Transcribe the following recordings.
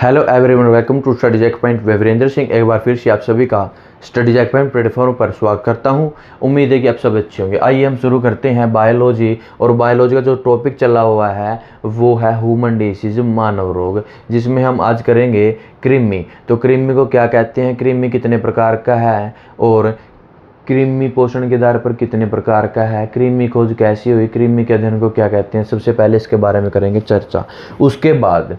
Hello everyone, welcome to study jack point. Virendra Singh एक बार फिर से आप सभी का स्टडी जैक पॉइंट प्लेटफॉर्म पर स्वागत करता हूं। उम्मीद है कि आप सब अच्छे होंगे। आइए हम शुरू करते हैं बायोलॉजी। और बायोलॉजी का जो टॉपिक चला हुआ है वो है ह्यूमन डिसीज, मानव रोग, जिसमें हम आज करेंगे कृमि। तो कृमि को क्या कहते हैं, कृमि कितने प्रकार का है और कृमि पोषण के आधार पर कितने प्रकार का है, कृमि खोज कैसी हुई, कृमि के अध्ययन को क्या कहते हैं, सबसे पहले इसके बारे में करेंगे चर्चा। उसके बाद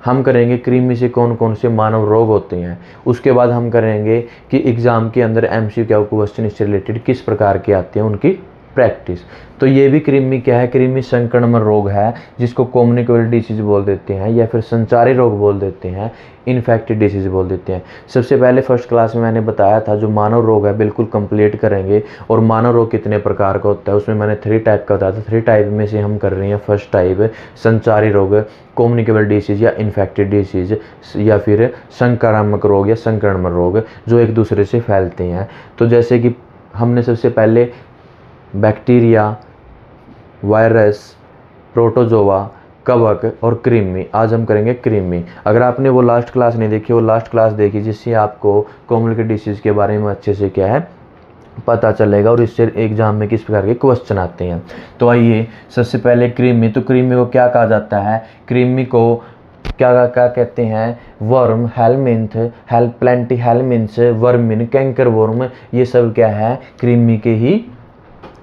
हम करेंगे कृमि से कौन कौन से मानव रोग होते हैं। उसके बाद हम करेंगे कि एग्ज़ाम के अंदर एमसीक्यू क्वेश्चन इससे रिलेटेड किस प्रकार के आते हैं, उनकी प्रैक्टिस। तो ये भी कृमि क्या है, कृमि संक्रमण रोग है, जिसको कम्युनिकेबल डिसीज बोल देते हैं या फिर संचारी रोग बोल देते हैं, इन्फेक्टेड डिसीज बोल देते हैं। सबसे पहले फर्स्ट क्लास में मैंने बताया था जो मानव रोग है बिल्कुल कंप्लीट करेंगे। और मानव रोग कितने प्रकार का होता है उसमें मैंने 3 टाइप का बताया था। 3 टाइप में से हम कर रहे हैं फर्स्ट टाइप संचारी रोग, कम्युनिकेबल डिसीज या इन्फेक्टेड डिसीज, या फिर संक्रामक रोग या संक्रमण रोग जो एक दूसरे से फैलते हैं। तो जैसे कि हमने सबसे पहले बैक्टीरिया, वायरस, प्रोटोजोआ, कवक और कृमि। आज हम करेंगे कृमि। अगर आपने वो लास्ट क्लास नहीं देखी, वो लास्ट क्लास देखी जिससे आपको कम्युनिकेबल डिसीज के बारे में अच्छे से क्या है पता चलेगा और इससे एग्जाम में किस प्रकार के क्वेश्चन आते हैं। तो आइए सबसे पहले कृमि। तो कृमि को क्या कहा जाता है, कृमि को क्या क्या कहते हैं, worm, helminth, plenty helminths, vermin, canker worm, ये सब क्या है कृमि के ही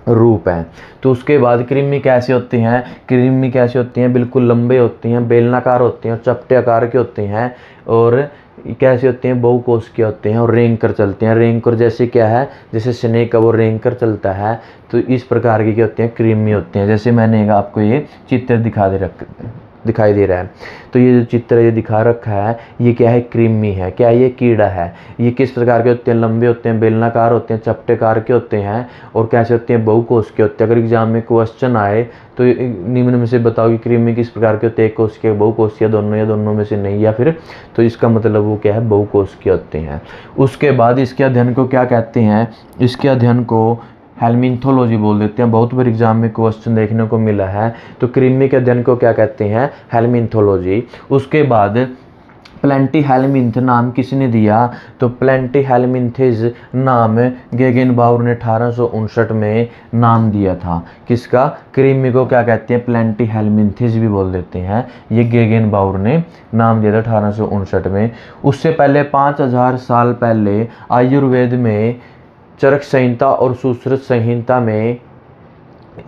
रूप है। तो उसके बाद कृमि कैसे होती हैं, कृमि कैसे होती हैं, बिल्कुल लंबे होते हैं, बेलनाकार होते हैं और चपटे आकार के होते हैं। और कैसे होते हैं, बहुकोशिकीय होते हैं और रेंग कर चलते हैं। रेंग कर जैसे क्या है, जैसे स्नेक का वो रेंग कर चलता है, तो इस प्रकार की क्या होते हैं कृमि होते हैं। जैसे मैंने आपको ये चित्र दिखाई दे रहा है। तो ये जो चित्र ये दिखा रखा है ये क्या है, कृमि है। क्या ये कीड़ा है। ये किस प्रकार के होते हैं, लंबे होते हैं, बेलनाकार होते हैं, चपटेकार के होते हैं और कैसे होते हैं, बहुकोशिकीय होते हैं। अगर एग्जाम में क्वेश्चन आए तो निम्न में से बताओ कि कृमि किस प्रकार के होते हैं, एक कोशिकीय, बहुकोशिकीय, दोनों या दोनों में से नहीं, या फिर तो इसका मतलब वो क्या है, बहुकोशिकीय होते हैं। उसके बाद इसके अध्ययन को क्या कहते हैं, इसके अध्ययन को हेलमिंथोलॉजी बोल देते हैं। बहुत बार एग्जाम में क्वेश्चन देखने को मिला है। तो कृमि के अध्ययन को क्या कहते हैं, हेलमिंथोलॉजी। उसके बाद प्लेंटी हेलमिंथ नाम किसने दिया, तो प्लेंटी हेलमिंथिस नाम गेगेनबाउर ने 1859 में नाम दिया था। किसका, कृमि को क्या कहते हैं, प्लेंटी हेलमिंथिस भी बोल देते हैं। ये गेगेनबाउर ने नाम दिया था 1859 में। उससे पहले 5000 साल पहले आयुर्वेद में चरक संहिता और सुश्रुत संहिता में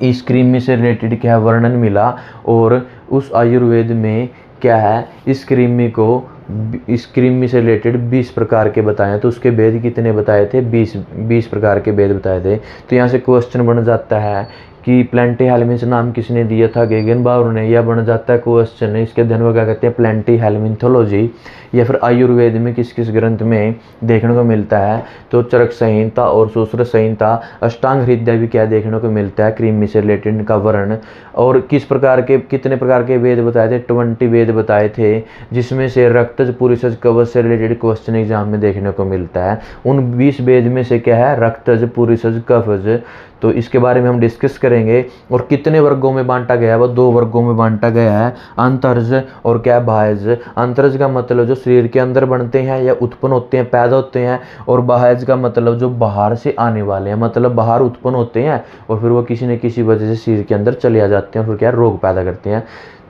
इस कृमि से रिलेटेड क्या वर्णन मिला। और उस आयुर्वेद में क्या है, इस कृमि से रिलेटेड 20 प्रकार के बताए। तो उसके भेद कितने बताए थे, 20 प्रकार के भेद बताए थे। तो यहाँ से क्वेश्चन बन जाता है कि प्लेंटी हेलमिंथ नाम किसने दिया था, गेगेनबाउर ने। यह बन जाता है क्वेश्चन, इसके अध्ययन को क्या कहते हैं, प्लेंटी हेलमिंथोलॉजी। या फिर आयुर्वेद में किस किस ग्रंथ में देखने को मिलता है, तो चरक संहिता और सुश्रुत संहिता, अष्टांग हृदय भी क्या देखने को मिलता है कृमि से रिलेटेड का वर्ण। और किस प्रकार के, कितने प्रकार के वेद बताए थे, 20 वेद बताए थे, जिसमें से रक्तज, पुरुषज, कवच से रिलेटेड क्वेश्चन एग्जाम में देखने को मिलता है। उन 20 वेद में से क्या है, रक्तज, पुरुषज, कवच। तो इसके बारे में हम डिस्कस करेंगे। और कितने वर्गों में बांटा गया है, वो 2 वर्गों में बांटा गया है, अंतरज और क्या बाह्यज। अंतरज का मतलब जो शरीर के अंदर बनते हैं या उत्पन्न होते हैं, पैदा होते हैं। और बाह्यज का मतलब जो बाहर से आने वाले हैं, मतलब बाहर उत्पन्न होते हैं और फिर वो किसी न किसी वजह से शरीर के अंदर चले आ जाते हैं और फिर क्या रोग पैदा करते हैं।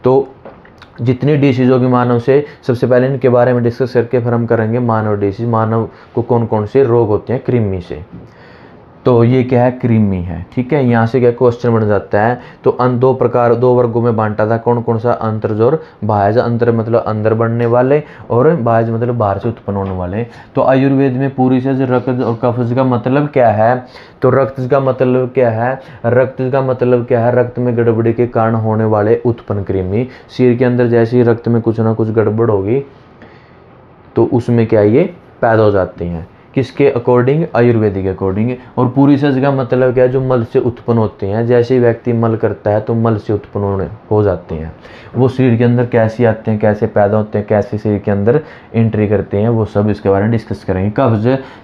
तो जितनी डिसीज होगी मानव से, सबसे पहले इनके बारे में डिस्कस करके फिर हम करेंगे मानव डिसीज, मानव को कौन कौन से रोग होते हैं कृमि से। तो ये क्या है, कृमि है। ठीक है, यहाँ से क्या क्वेश्चन बन जाता है। तो 2 वर्गों में बांटा था, कौन कौन सा, अंतरज और बाह्यज। अंतर मतलब अंदर बढ़ने वाले और बाह्यज मतलब बाहर से उत्पन्न होने वाले। तो आयुर्वेद में पुरुषज, रक्तज और कफज का मतलब क्या है, तो रक्तज का मतलब क्या है, रक्तज का मतलब क्या है, रक्त में गड़बड़ी के कारण होने वाले उत्पन्न कृमि। शरीर के अंदर जैसे ही रक्त में कुछ ना कुछ गड़बड़ होगी तो उसमें क्या ये पैदा हो जाते हैं। किसके अकॉर्डिंग, आयुर्वेदिक अकॉर्डिंग। और पुरीसज का मतलब क्या है, जो मल से उत्पन्न होते हैं। जैसे ही व्यक्ति मल करता है तो मल से उत्पन्न हो जाते हैं, वो शरीर के अंदर कैसे आते हैं, कैसे पैदा होते हैं, कैसे शरीर के अंदर एंट्री करते हैं, वो सब इसके बारे में डिस्कस करेंगे।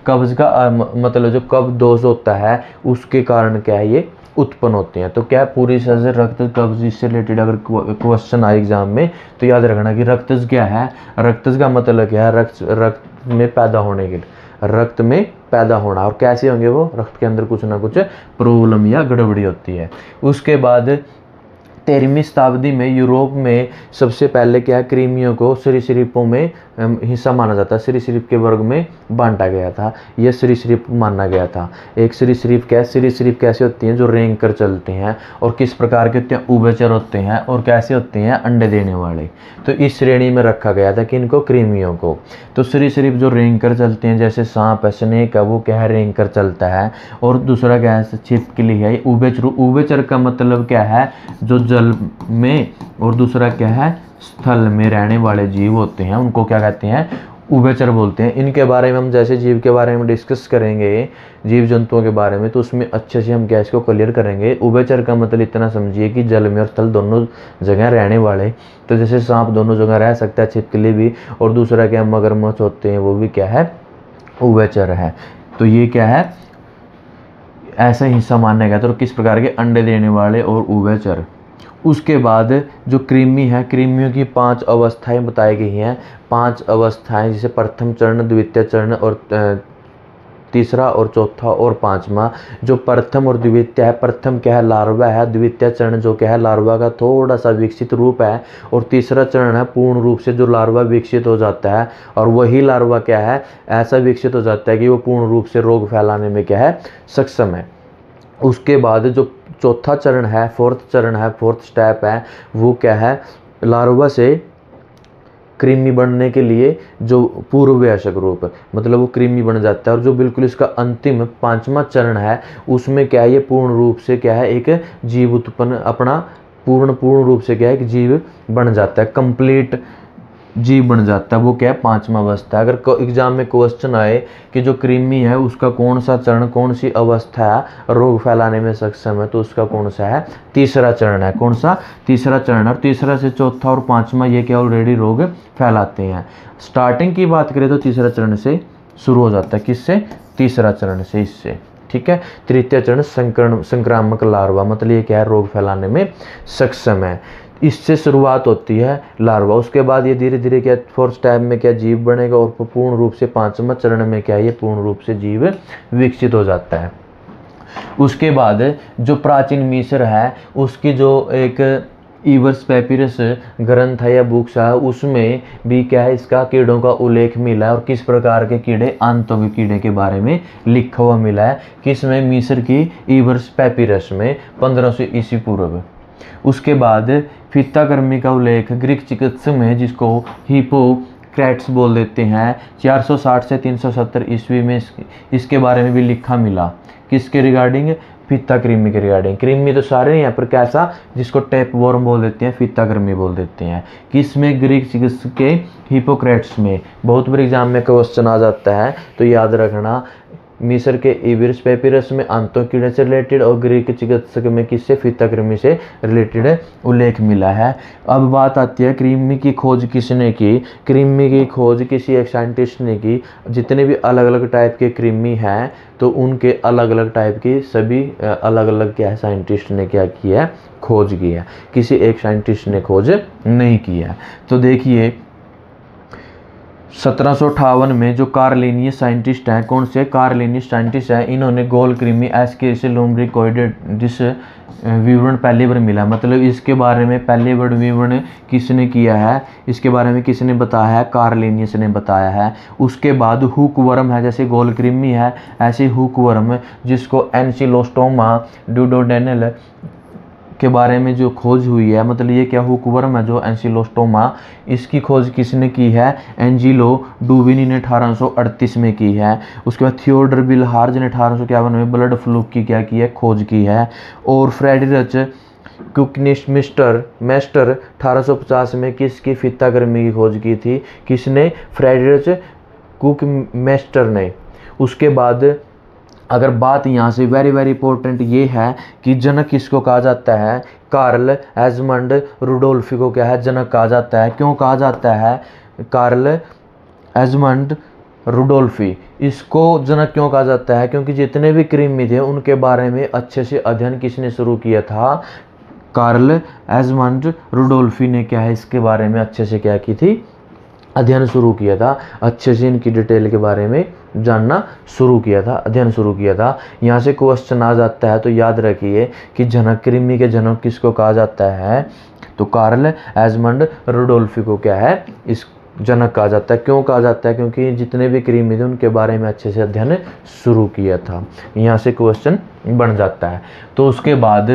कब्ज का मतलब जो कब्ज दोष होता है उसके कारण क्या है ये उत्पन्न होते हैं। तो क्या है, पुरीसज, रक्त, कब्ज, इससे रिलेटेड अगर क्वेश्चन आए एग्जाम में तो याद रखना कि रक्तज क्या है। रक्तज का मतलब क्या है, रक्त में पैदा होने के लिए, रक्त में पैदा होना। और कैसे होंगे वो, रक्त के अंदर कुछ ना कुछ प्रॉब्लम या गड़बड़ी होती है। उसके बाद 13वीं शताब्दी में यूरोप में सबसे पहले क्या है, कृमियों को सरीसृपों में हिस्सा माना जाता है, सरीसृप के वर्ग में बांटा गया था, यह सरीसृप माना गया था। एक सरीसृप कैसे होती हैं, जो रेंग कर चलते हैं। और किस प्रकार के होते हैं, उभयचर होते हैं। और कैसे होते हैं, अंडे देने वाले। तो इस श्रेणी में रखा गया था कि इनको, कृमियों को। तो सरीसृप जो रेंग कर चलते हैं, जैसे सांप है, स्नेक है, वो क्या है, रेंग कर चलता है। और दूसरा क्या है, छिपकली है, उभयचर। उभयचर का मतलब क्या है, जो जल में, और दूसरा क्या है, स्थल में रहने वाले जीव होते हैं, उनको क्या कहते हैं, उभयचर बोलते हैं। इनके बारे में हम जैसे जीव के बारे में डिस्कस करेंगे, जीव जंतुओं के बारे में, तो उसमें अच्छे से हम क्या इसको क्लियर करेंगे। उभयचर का मतलब इतना समझिए कि जल में और स्थल दोनों जगह रहने वाले। तो जैसे सांप दोनों जगह रह सकता है, छिपकली भी। और दूसरा क्या, मगरमच्छ होते हैं, वो भी क्या है, उभयचर है। तो ये क्या है, ऐसा हिस्सा माना गया था। तो किस प्रकार के, अंडे देने वाले और उभयचर। उसके बाद जो कृमि है, कृमियों की 5 अवस्थाएं बताई गई हैं। 5 अवस्थाएं, जैसे प्रथम चरण, द्वितीय चरण, और तीसरा और चौथा और पांचवा। जो प्रथम और द्वितीय है, प्रथम क्या है, लार्वा है। द्वितीय चरण जो क्या है, लार्वा का थोड़ा सा विकसित रूप है। और तीसरा चरण है पूर्ण रूप से जो लार्वा विकसित हो जाता है। और वही लार्वा क्या है, ऐसा विकसित हो जाता है कि वो पूर्ण रूप से रोग फैलाने में क्या है, सक्षम है। उसके बाद जो चौथा चरण है, फोर्थ स्टेप है, वो क्या है, लार्वा से कृमि बनने के लिए जो पूर्ववयस्क रूप, मतलब वो कृमि बन जाता है। और जो बिल्कुल इसका अंतिम 5वां चरण है, उसमें क्या है, ये पूर्ण रूप से क्या है, एक जीव उत्पन्न, अपना पूर्ण रूप से क्या है, एक जीव बन जाता है, कंप्लीट जीव बन जाता है। वो क्या है, 5वां अवस्था है। अगर एग्जाम में क्वेश्चन आए कि जो कृमि है उसका कौन सा चरण, कौन सी अवस्था है रोग फैलाने में सक्षम है, तो उसका कौन सा है, तीसरा चरण है। कौन सा, तीसरा चरण। और तीसरा से चौथा और पांचवा ये क्या, ऑलरेडी रोग फैलाते हैं। स्टार्टिंग की बात करें तो तीसरा चरण से शुरू हो जाता है, किससे, तीसरा चरण से, इससे, ठीक है। तृतीय चरण संक्रामक लार्वा, मतलब ये क्या है, रोग फैलाने में सक्षम है। इससे शुरुआत होती है लार्वा। उसके बाद ये धीरे धीरे क्या, फोर्थ स्टेप में क्या, जीव बनेगा। और पूर्ण रूप से 5वां चरण में क्या, ये पूर्ण रूप से जीव विकसित हो जाता है। उसके बाद जो प्राचीन मिस्र है, उसकी जो एक इवर्स पेपिरस ग्रंथ है या बुक्स है, उसमें भी क्या है, इसका कीड़ों का उल्लेख मिला है। और किस प्रकार के कीड़े, आंतों के कीड़े के बारे में लिखा हुआ मिला है, किसमें, मिस्र की इवर्स पेपिरस में 1500 ईस्वी पूर्व। उसके बाद फीताकृमि का उल्लेख ग्रीक चिकित्सक में, जिसको हिपोक्रेट्स बोल देते हैं, 460 से 370 ईस्वी में इसके बारे में भी लिखा मिला। किसके रिगार्डिंग, फीताकृमि के रिगार्डिंग। कृमि तो सारे हैं, पर कैसा, जिसको टेपवॉर्म बोल देते हैं, फीताकृमि बोल देते हैं। किसमें, ग्रीक चिकित्सक के हिपोक्रेट्स में। बहुत बार एग्जाम में क्वेश्चन आ जाता है, तो याद रखना, मिस्र के इवर्स पेपिरस में आंतों कीड़े से रिलेटेड, और ग्रीक चिकित्सक में किससे, फीताकृमि से रिलेटेड उल्लेख मिला है। अब बात आती है, कृमि की खोज किसने की। कृमि की खोज किसी एक साइंटिस्ट ने की। जितने भी अलग अलग टाइप के कृमि हैं, तो उनके अलग अलग टाइप की सभी अलग अलग क्या है, साइंटिस्ट ने क्या किया है, खोज की है। किसी एक साइंटिस्ट ने खोज नहीं की है। तो देखिए 1758 में जो कार्लिनियस साइंटिस्ट हैं, कौन से कार्लिनियस साइंटिस्ट हैं, इन्होंने गोल कृमि एस्केरिस लुम्ब्रिकोइडेड जिस विवरण पहली बार मिला, मतलब इसके बारे में पहली बार विवरण किसने किया है, इसके बारे में किसने बताया है, कार्लिनियस ने बताया है। उसके बाद हुक वर्म है, जैसे गोल कृमि है, ऐसे हुक वर्म जिसको एंसिलोस्टोमा ड्यूडोडेनल के बारे में जो खोज हुई है, मतलब ये क्या, हुकवर्म है जो एंसिलोस्टोमा, इसकी खोज किसने की है, एंजिलो डुविनी ने 1838 में की है। उसके बाद थियोडर बिलहार्ज ने 1851 में ब्लड फ्लू की क्या की है, खोज की है। और फ्रेडरिच कुकनिशमिस्टर मेस्टर 1850 में किसकी, फीताकृमि की खोज की थी, किसने, फ्रेडरिच कुकमेस्टर ने। उसके बाद अगर बात यहाँ से वेरी वेरी इंपॉर्टेंट ये है कि जनक किसको कहा जाता है, कार्ल एजमंड रुडोल्फी को क्या है, जनक कहा जाता है। क्यों कहा जाता है कार्ल एजमंड रुडोल्फी, इसको जनक क्यों कहा जाता है? क्योंकि जितने भी कृमि थे उनके बारे में अच्छे से अध्ययन किसने शुरू किया था, कार्ल एजमंड रुडोल्फी ने क्या है इसके बारे में अच्छे से क्या की थी, अध्ययन शुरू किया था, अच्छे से इनकी डिटेल के बारे में जानना शुरू किया था, अध्ययन शुरू किया था। यहाँ से क्वेश्चन आ जाता है तो याद रखिए कि जनक, कृमि के जनक किसको कहा जाता है, तो कार्ल एजमंड रुडोल्फी को क्या है इस जनक कहा जाता है। क्यों कहा जाता है? क्योंकि जितने भी कृमि थे उनके बारे में अच्छे से अध्ययन शुरू किया था। यहाँ से क्वेश्चन बन जाता है। तो उसके बाद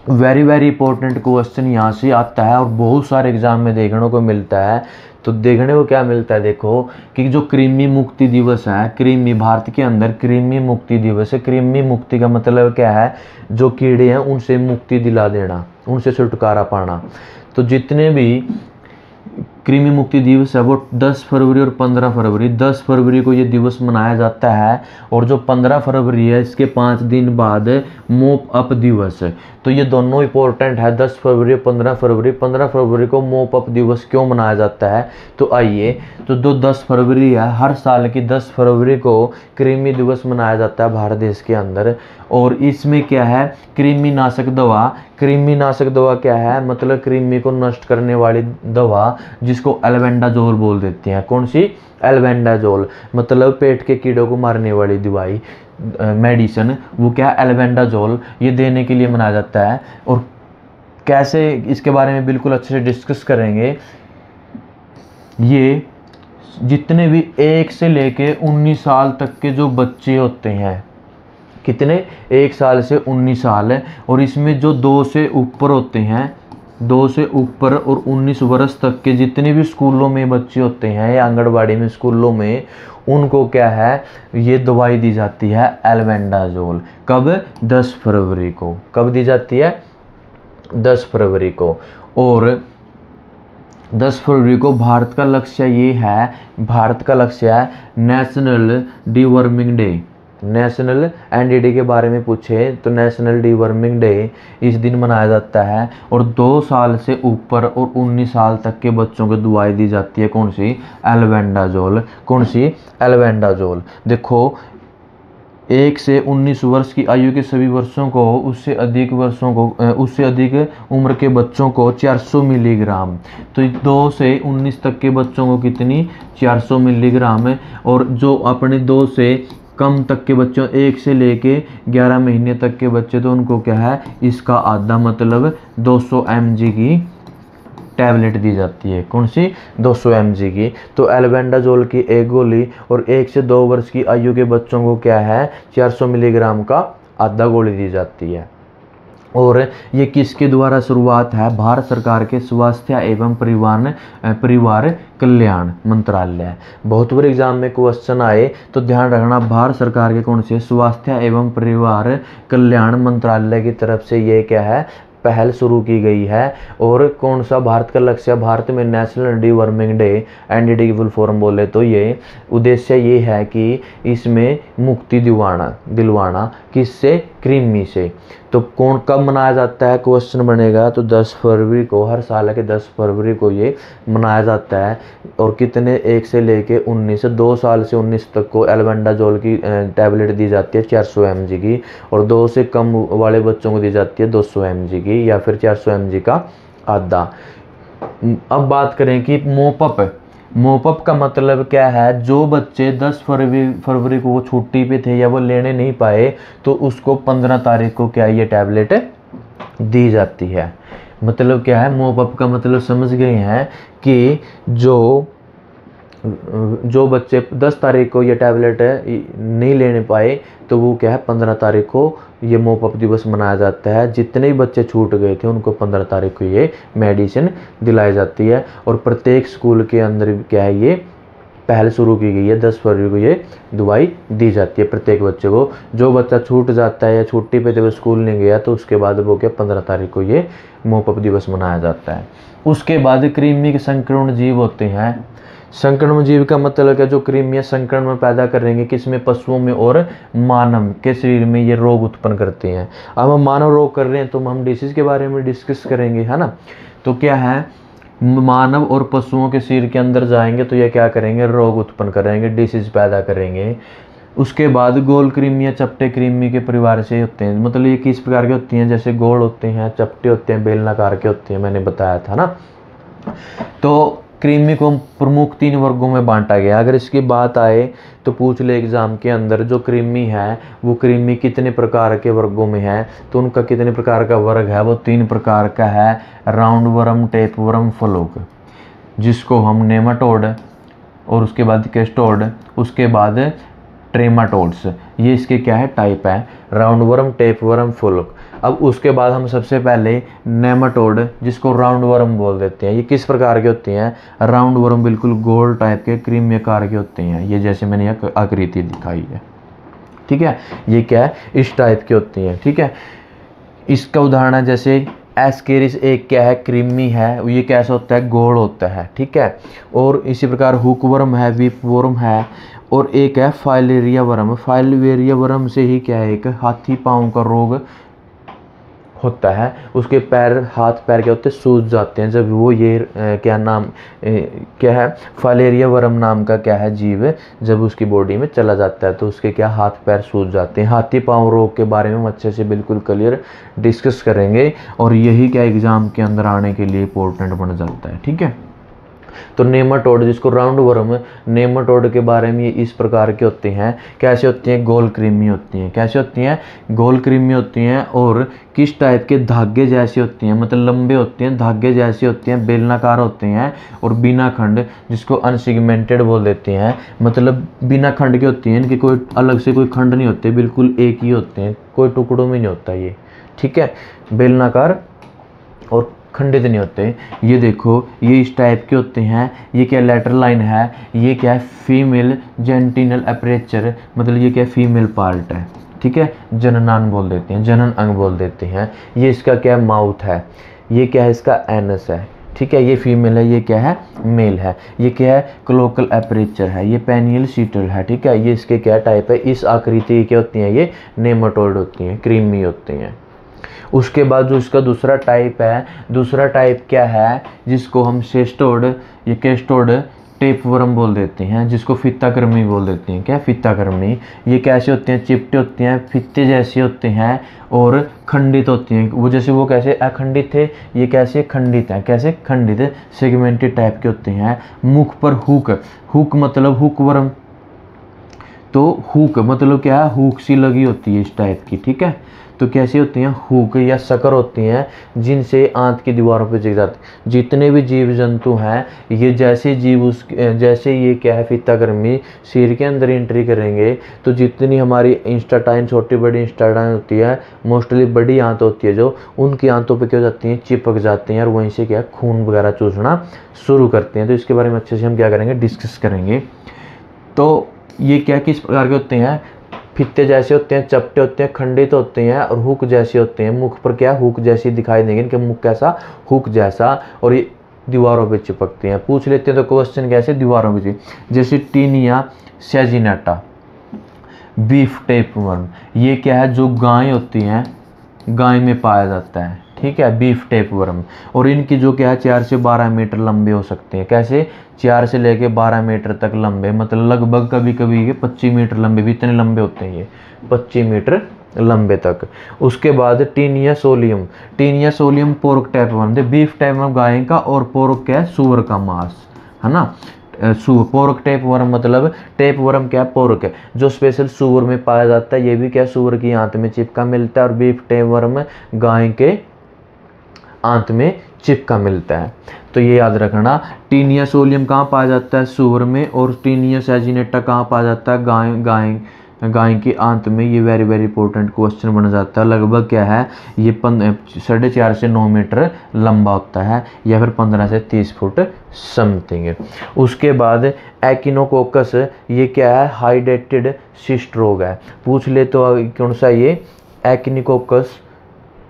वेरी वेरी इंपॉर्टेंट क्वेश्चन यहाँ से आता है और बहुत सारे एग्जाम में देखने को मिलता है। तो देखने को क्या मिलता है, देखो कि जो कृमि मुक्ति दिवस है, कृमि भारत के अंदर कृमि मुक्ति दिवस है। कृमि मुक्ति का मतलब क्या है, जो कीड़े हैं उनसे मुक्ति दिला देना, उनसे छुटकारा पाना। तो जितने भी कृमि मुक्ति दिवस है वो 10 फरवरी और 15 फरवरी, 10 फरवरी को ये दिवस मनाया जाता है और जो 15 फरवरी है इसके 5 दिन बाद मोप अप दिवस है। तो ये दोनों इंपॉर्टेंट है, 10 फरवरी और 15 फरवरी। 15 फरवरी को मोप अप दिवस क्यों मनाया जाता है, तो आइए, तो जो 10 फरवरी है, हर साल की 10 फरवरी को कृमि दिवस मनाया जाता है भारत देश के अंदर। और इसमें क्या है, कृमिनाशक दवा, कृमिनाशक दवा क्या है, मतलब कृमि को नष्ट करने वाली दवा जिसको एल्बेंडाजोल बोल देते हैं। कौन सी? एल्बेंडाजोल, मतलब पेट के कीड़ों को मारने वाली दवाई, मेडिसिन, वो क्या है, एल्बेंडाजोल, ये देने के लिए मनाया जाता है। और कैसे, इसके बारे में बिल्कुल अच्छे से डिस्कस करेंगे। ये जितने भी 1 से लेके 19 साल तक के जो बच्चे होते हैं, कितने, 1 साल से 19 साल है, और इसमें जो 2 से ऊपर होते हैं, 2 से ऊपर और 19 वर्ष तक के जितने भी स्कूलों में बच्चे होते हैं या आंगनबाड़ी में, स्कूलों में, उनको क्या है, ये दवाई दी जाती है एल्बेंडाजोल। कब? 10 फरवरी को। कब दी जाती है? 10 फरवरी को। और 10 फरवरी को भारत का लक्ष्य ये है, भारत का लक्ष्य है national deworming day. National Ndidi के बारे में पूछे तो नेशनल डीवर्मिंग डे इस दिन मनाया जाता है। और 2 साल से ऊपर और 19 साल तक के बच्चों को दवाई दी जाती है। कौन सी? एल्बेंडाजोल। कौन सी? एल्बेंडाजोल। देखो, 1 से 19 वर्ष की आयु के सभी वर्षों को, उससे अधिक वर्षों को, उससे अधिक उम्र के बच्चों को 400 मिलीग्राम। तो 2 से 19 तक के बच्चों को कितनी? 400 मिलीग्राम है। और जो अपने 2 से कम तक के बच्चों, 1 से लेके 11 महीने तक के बच्चे, तो उनको क्या है, इसका आधा, मतलब 200 mg की टैबलेट दी जाती है। कौन सी? 200 mg की। तो एल्बेंडाजोल की एक गोली, और 1 से 2 वर्ष की आयु के बच्चों को क्या है, 400 मिलीग्राम का आधा गोली दी जाती है। और ये किसके द्वारा शुरुआत है? भारत सरकार के स्वास्थ्य एवं परिवार कल्याण मंत्रालय। बहुत बार एग्जाम में क्वेश्चन आए तो ध्यान रखना, भारत सरकार के कौन से? स्वास्थ्य एवं परिवार कल्याण मंत्रालय की तरफ से ये क्या है, पहल शुरू की गई है। और कौन सा भारत का लक्ष्य? भारत में नेशनल डीवर्मिंग डे, एनडीडी की फुल फॉर्म बोले तो ये उद्देश्य ये है कि इसमें मुक्ति दिलवाना किससे? कृमि से। तो कौन, कब मनाया जाता है, क्वेश्चन बनेगा, तो 10 फरवरी को, हर साल के 10 फरवरी को ये मनाया जाता है। और कितने? 1 से लेके 19, 2 साल से 19 तक को एल्बेंडाजोल की टैबलेट दी जाती है 400 mg की, और 2 से कम वाले बच्चों को दी जाती है 200 mg की, या फिर 400 mg का आधा। अब बात करें कि मोपअप, मोपअप का मतलब क्या है? जो बच्चे 10 फरवरी को वो छुट्टी पे थे या वो लेने नहीं पाए, तो उसको 15 तारीख को क्या, ये टैबलेट दी जाती है। मतलब क्या है, मोपअप का मतलब समझ गए हैं कि जो बच्चे 10 तारीख को ये टैबलेट नहीं लेने पाए, तो वो क्या है, 15 तारीख को ये मोपअप दिवस मनाया जाता है। जितने भी बच्चे छूट गए थे उनको 15 तारीख को ये मेडिसिन दिलाई जाती है। और प्रत्येक स्कूल के अंदर क्या है, ये पहल शुरू की गई है, 10 फरवरी को ये दवाई दी जाती है प्रत्येक बच्चे को। जो बच्चा छूट जाता है या छुट्टी पे जब स्कूल नहीं गया, तो उसके बाद वो क्या, 15 तारीख को ये मोपअप दिवस मनाया जाता है। उसके बाद कृमि के संक्रमण जीव होते हैं, संक्रमण जीव का मतलब है जो कृमियां संक्रमण पैदा करेंगे, किसमें, पशुओं में और मानव के शरीर में ये रोग उत्पन्न करते हैं। अब हम मानव रोग कर रहे हैं तो हम डिसीज के बारे में डिस्कस करेंगे, है ना। तो क्या है, मानव और पशुओं के शरीर के अंदर जाएंगे तो ये क्या करेंगे, रोग उत्पन्न करेंगे, डिसीज पैदा करेंगे। उसके बाद गोल कृमि या चपटे कृमि के परिवार से होते हैं, मतलब ये किस प्रकार के होती हैं, जैसे गोल होते हैं, चपटे होते हैं, बेलनाकार के होते हैं, मैंने बताया था ना। तो कृमि को प्रमुख 3 वर्गों में बांटा गया। अगर इसकी बात आए तो पूछ ले एग्जाम के अंदर, जो कृमि है वो कृमि कितने प्रकार के वर्गों में है, तो उनका कितने प्रकार का वर्ग है, वो 3 प्रकार का है। Round worm, tape worm, fluke, जिसको हम नेमाटोड और उसके बाद केस्टोड, उसके बाद ट्रेमाटोड्स, ये इसके क्या है, टाइप है, round worm, tape worm, fluke. अब उसके बाद हम सबसे पहले नेमाटोड, जिसको राउंड वर्म बोल देते हैं, ये किस प्रकार के होते हैं, राउंड वर्म बिल्कुल गोल टाइप के क्रीमी आकार के होते हैं, ये जैसे मैंने यह आकृति दिखाई है, ठीक है, ये क्या है, इस टाइप के होते हैं, ठीक है। इसका उदाहरण है जैसे एस्केरिस, एक क्या है, क्रीमी है, ये कैसा होता है, गोल होता है, ठीक है। और इसी प्रकार हुक वर्म है, वीप वर्म है, और एक है फाइलेरिया वर्म। फाइलेरिया वर्म से ही क्या है, एक हाथी पाँव का रोग होता है, उसके पैर, हाथ पैर क्या होते हैं, सूज जाते हैं जब वो ये क्या नाम क्या है, फाइलेरिया वर्म नाम का क्या है जीव, जब उसकी बॉडी में चला जाता है तो उसके क्या हाथ पैर सूज जाते हैं। हाथी पाँव रोग के बारे में हम अच्छे से बिल्कुल क्लियर डिस्कस करेंगे, और यही क्या एग्जाम के अंदर आने के लिए इंपॉर्टेंट बन जाता है, ठीक है। तो नेमाटोड, जिसको राउंड वर्म, नेमाटोड के बारे में ये इस प्रकार के होते हैं, कैसे होती हैं, गोल कृमि होती हैं, कैसे होती हैं, गोल कृमि होती हैं, और किस टाइप के, धागे जैसी होती हैं, मतलब लंबे होते हैं, धागे जैसी होती हैं, बेलनाकार होते हैं, और बिना खंड, जिसको अनसेगमेंटेड बोल देते हैं, मतलब बिना खंड के होती हैं, इनके कोई अलग से कोई खंड नहीं होते, बिल्कुल एक ही होते हैं, कोई टुकड़ों में नहीं होता ये, ठीक है, बेलनाकार और खंडित नहीं होते। ये देखो, ये इस टाइप के होते हैं, ये क्या लैटरल लाइन है, ये क्या है, फीमेल जेनिटल अपर्चर, मतलब ये क्या फीमेल पार्ट है, ठीक है, जननांग बोल देते हैं, जनन अंग बोल देते हैं। ये इसका क्या माउथ है, ये क्या है, इसका एनस है, ठीक है, ये फीमेल है, ये क्या है, मेल है। ये क्या है, क्लोकल अपर्चर है, ये पेनियल सीटल है, ठीक है, ये इसके क्या टाइप है, इस आकृति क्या होती हैं, ये नेमाटोड होती हैं, क्रीमी होती हैं। उसके बाद जो इसका दूसरा टाइप है, दूसरा टाइप क्या है, जिसको हम सेस्टोड या केस्टोड टेप वर्म बोल देते हैं, जिसको फित्ताकृमि बोल देते हैं, क्या फित्ताकृमि। ये कैसे होते हैं, चिपटे होते हैं, फित्ते जैसे होते हैं, और खंडित होती हैं, वो जैसे वो कैसे अखंडित थे, ये कैसे खंडित है, कैसे खंडित, सेगमेंटेड टाइप के होते हैं। मुख पर हुक, हुक मतलब हुक वर्म, तो हुक मतलब क्या है, हुक सी लगी होती है इस टाइप की, ठीक है। तो कैसी होती हैं, हुक या सकर होती हैं, जिनसे आंत की दीवारों पर चिपक जाते। जितने भी जीव जंतु हैं, ये जैसे जीव उस जैसे ये क्या है, फित्ताकृमि शरीर के अंदर एंट्री करेंगे, तो जितनी हमारी इंस्टाटाइन, छोटी बड़ी इंस्टाटाइन होती है, मोस्टली बड़ी आंत होती है जो, उनकी आंतों पे क्या हो जाती हैं, चिपक जाते हैं, और वहीं से क्या खून वगैरह चूसना शुरू करते हैं। तो इसके बारे में अच्छे से हम क्या करेंगे, डिस्कस करेंगे। तो ये क्या किस प्रकार के होते हैं, फित्ते जैसे होते हैं, चपटे होते हैं, खंडित होते हैं, और हुक जैसे होते हैं। मुख पर क्या हुक जैसी दिखाई देंगे, इनके मुख कैसा, हुक जैसा, और ये दीवारों पे चिपकते हैं। पूछ लेते हैं तो क्वेश्चन कैसे, दीवारों पे, जैसे taenia saginata, beef tape worm, ये क्या है, जो गाय होती हैं, गाय में पाया जाता है, ठीक है, बीफ टेप वर्म। और इनकी जो क्या है, 4 से 12 मीटर लंबे हो सकते हैं, कैसे, 4 से लेके 12 मीटर तक लंबे, मतलब लगभग कभी कभी ये 25 मीटर लंबे भी, इतने लंबे होते हैं ये, 25 मीटर लंबे तक। उसके बाद Taenia solium, Taenia solium pork type worm, beef type worm गाय का, और पोर्क क्या है, सूअर का मांस, है ना। पोर्क टेप वर्म मतलब, टेप वर्म क्या है, पोर्क है, जो स्पेशल सूअर में पाया जाता है, ये भी क्या सूअर की आंत में चिपका मिलता है, और बीफ टेप वर्म गाय के आंत में चिपका मिलता है। तो ये याद रखना, टीनिया सोलियम कहाँ पाया जाता है, सूअर में, और टीनिया सेजिनेटा कहाँ पाया जाता है, गाय की आंत में। ये वेरी वेरी इंपॉर्टेंट क्वेश्चन बन जाता है। लगभग क्या है, ये 4.5 से 9 मीटर लंबा होता है, या फिर 15 से 30 फुट समथिंग। उसके बाद एकिनोकोकस, ये क्या है, हाइड्रेटेड सिस्ट रोग है। पूछ ले तो कौन सा, ये एकिनोकोकस,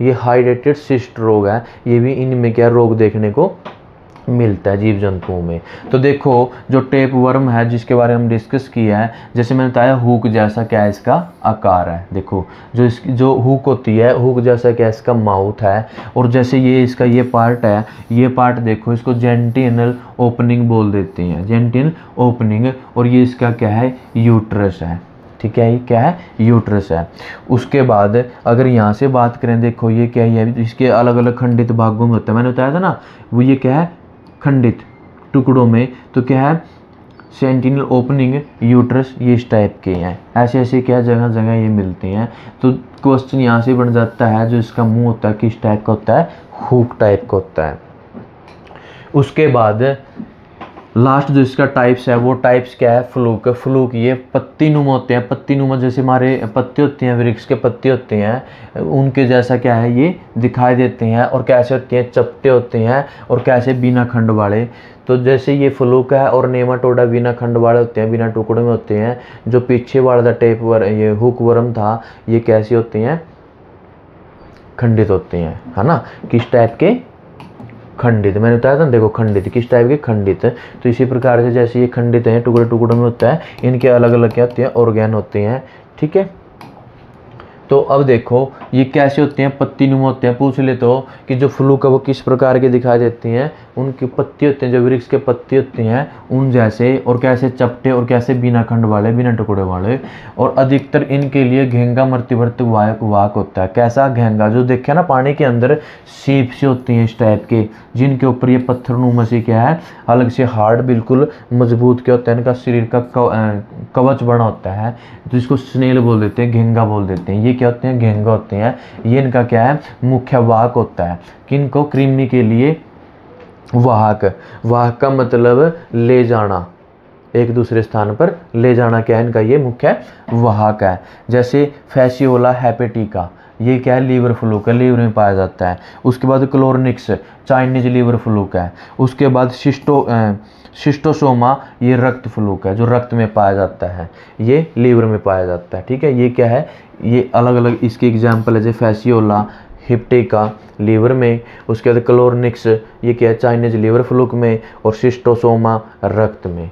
ये हाइड्रेटेड सिस्ट रोग है। ये भी इनमें क्या रोग देखने को मिलता है जीव जंतुओं में। तो देखो जो टेप वर्म है जिसके बारे में हम डिस्कस किया है, जैसे मैंने बताया हुक जैसा क्या इसका आकार है। देखो जो इसकी जो हुक होती है, हुक जैसा क्या इसका माउथ है, और जैसे ये इसका ये पार्ट है, ये पार्ट देखो इसको जेंटिनल ओपनिंग बोल देते हैं, जेंटिनल ओपनिंग। और ये इसका क्या है, यूट्रस है। ठीक है, ये क्या है, यूट्रस है। उसके बाद अगर यहाँ से बात करें, देखो ये क्या है, इसके अलग अलग खंडित भागों में होता है, मैंने बताया था ना, वो ये क्या है, खंडित टुकड़ों में। तो क्या है, सेंटिनल ओपनिंग, यूट्रस, ये इस टाइप के हैं। ऐसे ऐसे क्या जगह जगह ये मिलते हैं। तो क्वेश्चन यहाँ से बन जाता है, जो इसका मुंह होता है किस टाइप का होता है, हुक टाइप का होता है। उसके बाद लास्ट जो इसका टाइप्स है, वो टाइप्स क्या है, फ्लूक। फ्लूक ये पत्ती नुमा होते हैं, पत्ती नुमा जैसे हमारे पत्ते होते हैं, वृक्ष के पत्ते होते हैं, उनके जैसा क्या है ये दिखाई देते हैं। और कैसे होते हैं, चपटे होते हैं, और कैसे बिना खंड वाले। तो जैसे ये फ्लूक है और नेमाटोडा बिना खंड वाले होते हैं, बिना टुकड़े में होते हैं। जो पीछे वाला टेप ये हुक वर्म था, ये कैसे होते हैं, खंडित होते हैं, है ना, किस टाइप के, खंडित। मैंने बताया था देखो खंडित किस टाइप के, खंडित। तो इसी प्रकार से जैसे ये खंडित हैं, टुकड़े टुकड़ों में होता है, इनके अलग अलग क्या होते हैं, ऑर्गेन होते हैं। ठीक है, तो अब देखो ये कैसे होते हैं, पत्ती नुमा होते हैं। पूछ ले तो कि जो फ्लूक है वो किस प्रकार के दिखाई देती हैं, उनकी पत्ती होते हैं, जो वृक्ष के पत्ते होते हैं उन जैसे, और कैसे चपटे, और कैसे बिना खंड वाले, बिना टुकड़े वाले। और अधिकतर इनके लिए घेंगा मृत्युवर्त वाहक होता है। कैसा घेंगा, जो देखे ना पानी के अंदर सीप से होते हैं इस टाइप के, जिनके ऊपर ये पत्थर नुमा से क्या है, अलग से हार्ड बिल्कुल मजबूत क्या होता है, इनका शरीर का कवच बना होता है। तो इसको स्नेल बोल देते हैं, घेंगा बोल देते हैं। ये क्या होते हैं, घेंगा होते हैं। ये इनका क्या है, मुख्य वाहक होता है। किनको, कृमि के लिए वाहक। वाहक का मतलब ले जाना, एक दूसरे स्थान पर ले जाना, क्या है इनका ये मुख्य वाहक है। जैसे फैसियोला हेपेटिका, ये क्या है, लीवर फ्लूक है, लीवर में पाया जाता है। उसके बाद क्लोरनिक्स, चाइनीज लीवर फ्लूक है। उसके बाद शिस्टोसोमा, ये रक्त फ्लूक है, जो रक्त में पाया जाता है, ये लीवर में पाया जाता है। ठीक है, ये क्या है, ये अलग अलग इसके एग्जाम्पल है, जैसे फैसियोला हिप्टिका लीवर में, उसके बाद क्लोरनिक्स ये क्या है, चाइनीज लीवर फ्लूक में, और शिस्टोसोमा रक्त में।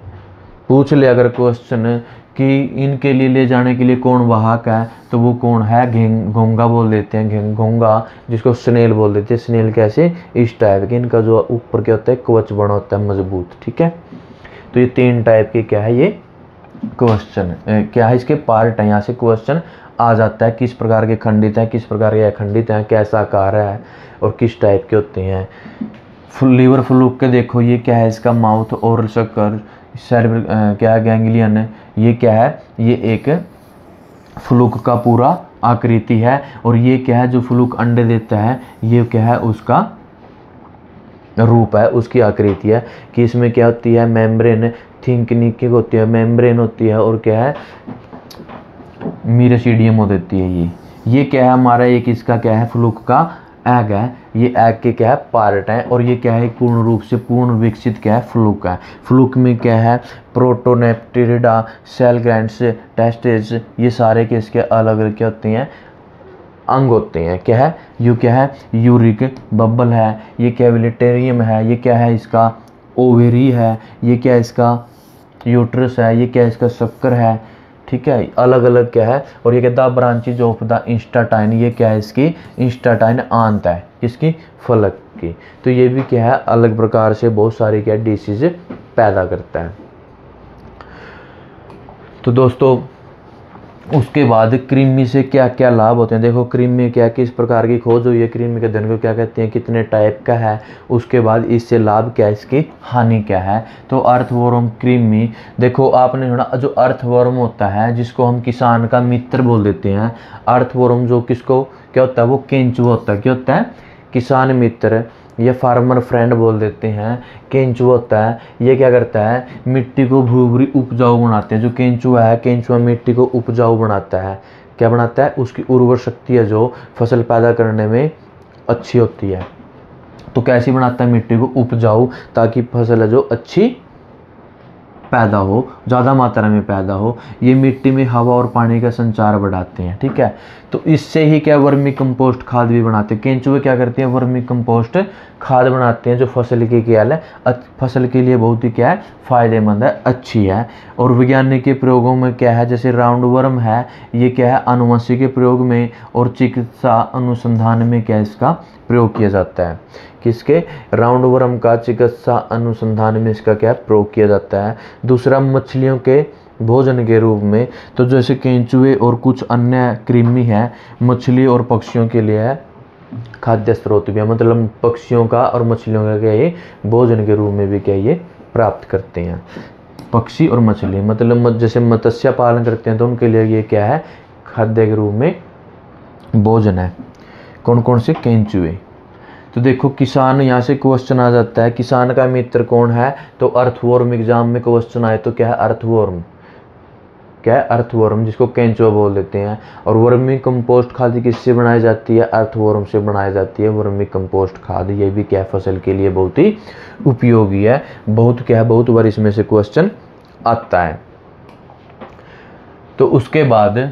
पूछ ले अगर क्वेश्चन कि इनके लिए ले जाने के लिए कौन वाहक है, तो वो कौन है, घोंगा बोल देते हैं, घोंगा, जिसको स्नेल बोल देते हैं। स्नेल कैसे, इस टाइप के, इनका जो ऊपर क्या होता है, कवच बना होता है मजबूत। ठीक है, तो ये 3 टाइप के क्या है, ये क्वेश्चन क्या है, इसके पार्ट है, यहाँ से क्वेश्चन आ जाता है, किस प्रकार के खंडित हैं, किस प्रकार के अखंडित हैं, कैसा आकार है, और किस टाइप के होते हैं। लीवर फ्लूक के देखो ये क्या है, इसका माउथ, ओरल शक्कर, सेरेब्रल क्या है, गैंग्लियन, ये क्या है, ये एक फ्लूक का पूरा आकृति है। और ये क्या है, जो फ्लूक अंडे देता है, ये क्या है, उसका रूप है, उसकी आकृति है। कि इसमें क्या होती है, मेम्ब्रेन थिंकनिक होती है, मेम्ब्रेन होती है, और क्या है, मीरेसिडियम हो देती है। ये क्या है हमारा, एक इसका क्या है, फ्लूक का एग है। ये एग के क्या है, पार्ट है। और ये क्या है, पूर्ण रूप से पूर्ण विकसित क्या है, फ्लूक है। फ्लूक में क्या है, प्रोटोनेप्टेरिडा, सेल ग्लैंड्स, टेस्टेज, ये सारे के इसके अलग अलग क्या होते हैं, अंग होते हैं। क्या है, यू क्या है, यूरिक बबल है। ये क्या, विलेटेरियम है। ये क्या है, इसका ओवेरी है। ये क्या है, इसका यूट्रस है। ये क्या है, इसका शक्कर है। ठीक है, अलग अलग क्या है। और ये कहता है ब्रांचेज ऑफ द इंस्टाटाइन, ये क्या है, इसकी इंस्टाटाइन आंत है, इसकी फलक की। तो ये भी क्या है, अलग प्रकार से बहुत सारी क्या डिसीज पैदा करता है। तो दोस्तों उसके बाद कृमि से क्या क्या लाभ होते हैं। देखो कृमि क्या, किस प्रकार की खोज हुई है, कृमि के धन को क्या कहते हैं, कितने टाइप का है। उसके बाद इससे लाभ क्या है, इसकी हानि क्या है। तो अर्थवर्म कृमि, देखो आपने सुना, जो अर्थवर्म होता है जिसको हम किसान का मित्र बोल देते हैं। अर्थवर्म जो किसको क्या होता है, वो केंचुआ होता है। क्या होता है, किसान मित्र या फार्मर फ्रेंड बोल देते हैं। केंचुआ होता है, ये क्या करता है, मिट्टी को भूरी उपजाऊ बनाते हैं। जो केंचुआ है, केंचुआ मिट्टी को उपजाऊ बनाता है। क्या बनाता है, उसकी उर्वर शक्ति है जो फसल पैदा करने में अच्छी होती है। तो कैसी बनाता है, मिट्टी को उपजाऊ, ताकि फसल है जो अच्छी पैदा हो, ज़्यादा मात्रा में पैदा हो। ये मिट्टी में हवा और पानी का संचार बढ़ाते हैं। ठीक है, तो इससे ही क्या वर्मी कंपोस्ट खाद भी बनाते हैं। केंचुए क्या करते हैं, वर्मी कंपोस्ट खाद बनाते हैं जो फसल की क्या है, फसल के लिए बहुत ही क्या है, फायदेमंद है, अच्छी है। और वैज्ञानिक के प्रयोगों में क्या है, जैसे राउंड वर्म है, ये क्या है, अनुवंशिक के प्रयोग में और चिकित्सा अनुसंधान में क्या इसका प्रयोग किया जाता है। किसके, राउंड वर्म का चिकित्सा अनुसंधान में इसका क्या प्रयोग किया जाता है। दूसरा, मछलियों के भोजन के रूप में, तो जैसे केंचुए और कुछ अन्य कृमि है, मछली और पक्षियों के लिए है खाद्य स्रोत भी है, मतलब पक्षियों का और मछलियों का क्या ये भोजन के रूप में भी क्या ये प्राप्त करते हैं। पक्षी और मछली मतलब जैसे मत्स्य पालन करते हैं तो उनके लिए ये क्या है, खाद्य के रूप में भोजन है। कौन कौन से, केंचुए। तो देखो किसान, यहाँ से क्वेश्चन आ जाता है, किसान का मित्र कौन है, तो अर्थवर्म। एग्जाम में क्वेश्चन आए तो क्या है, अर्थवर्म। क्या है, अर्थवर्म, जिसको केंचुआ बोल देते हैं। और वर्मी कंपोस्ट खाद किससे बनाई जाती है, अर्थवर्म से बनाई जाती है वर्मी कंपोस्ट खाद। ये भी क्या है, फसल के लिए बहुत ही उपयोगी है। बहुत क्या है, बहुत बार इसमें से क्वेश्चन आता है। तो उसके बाद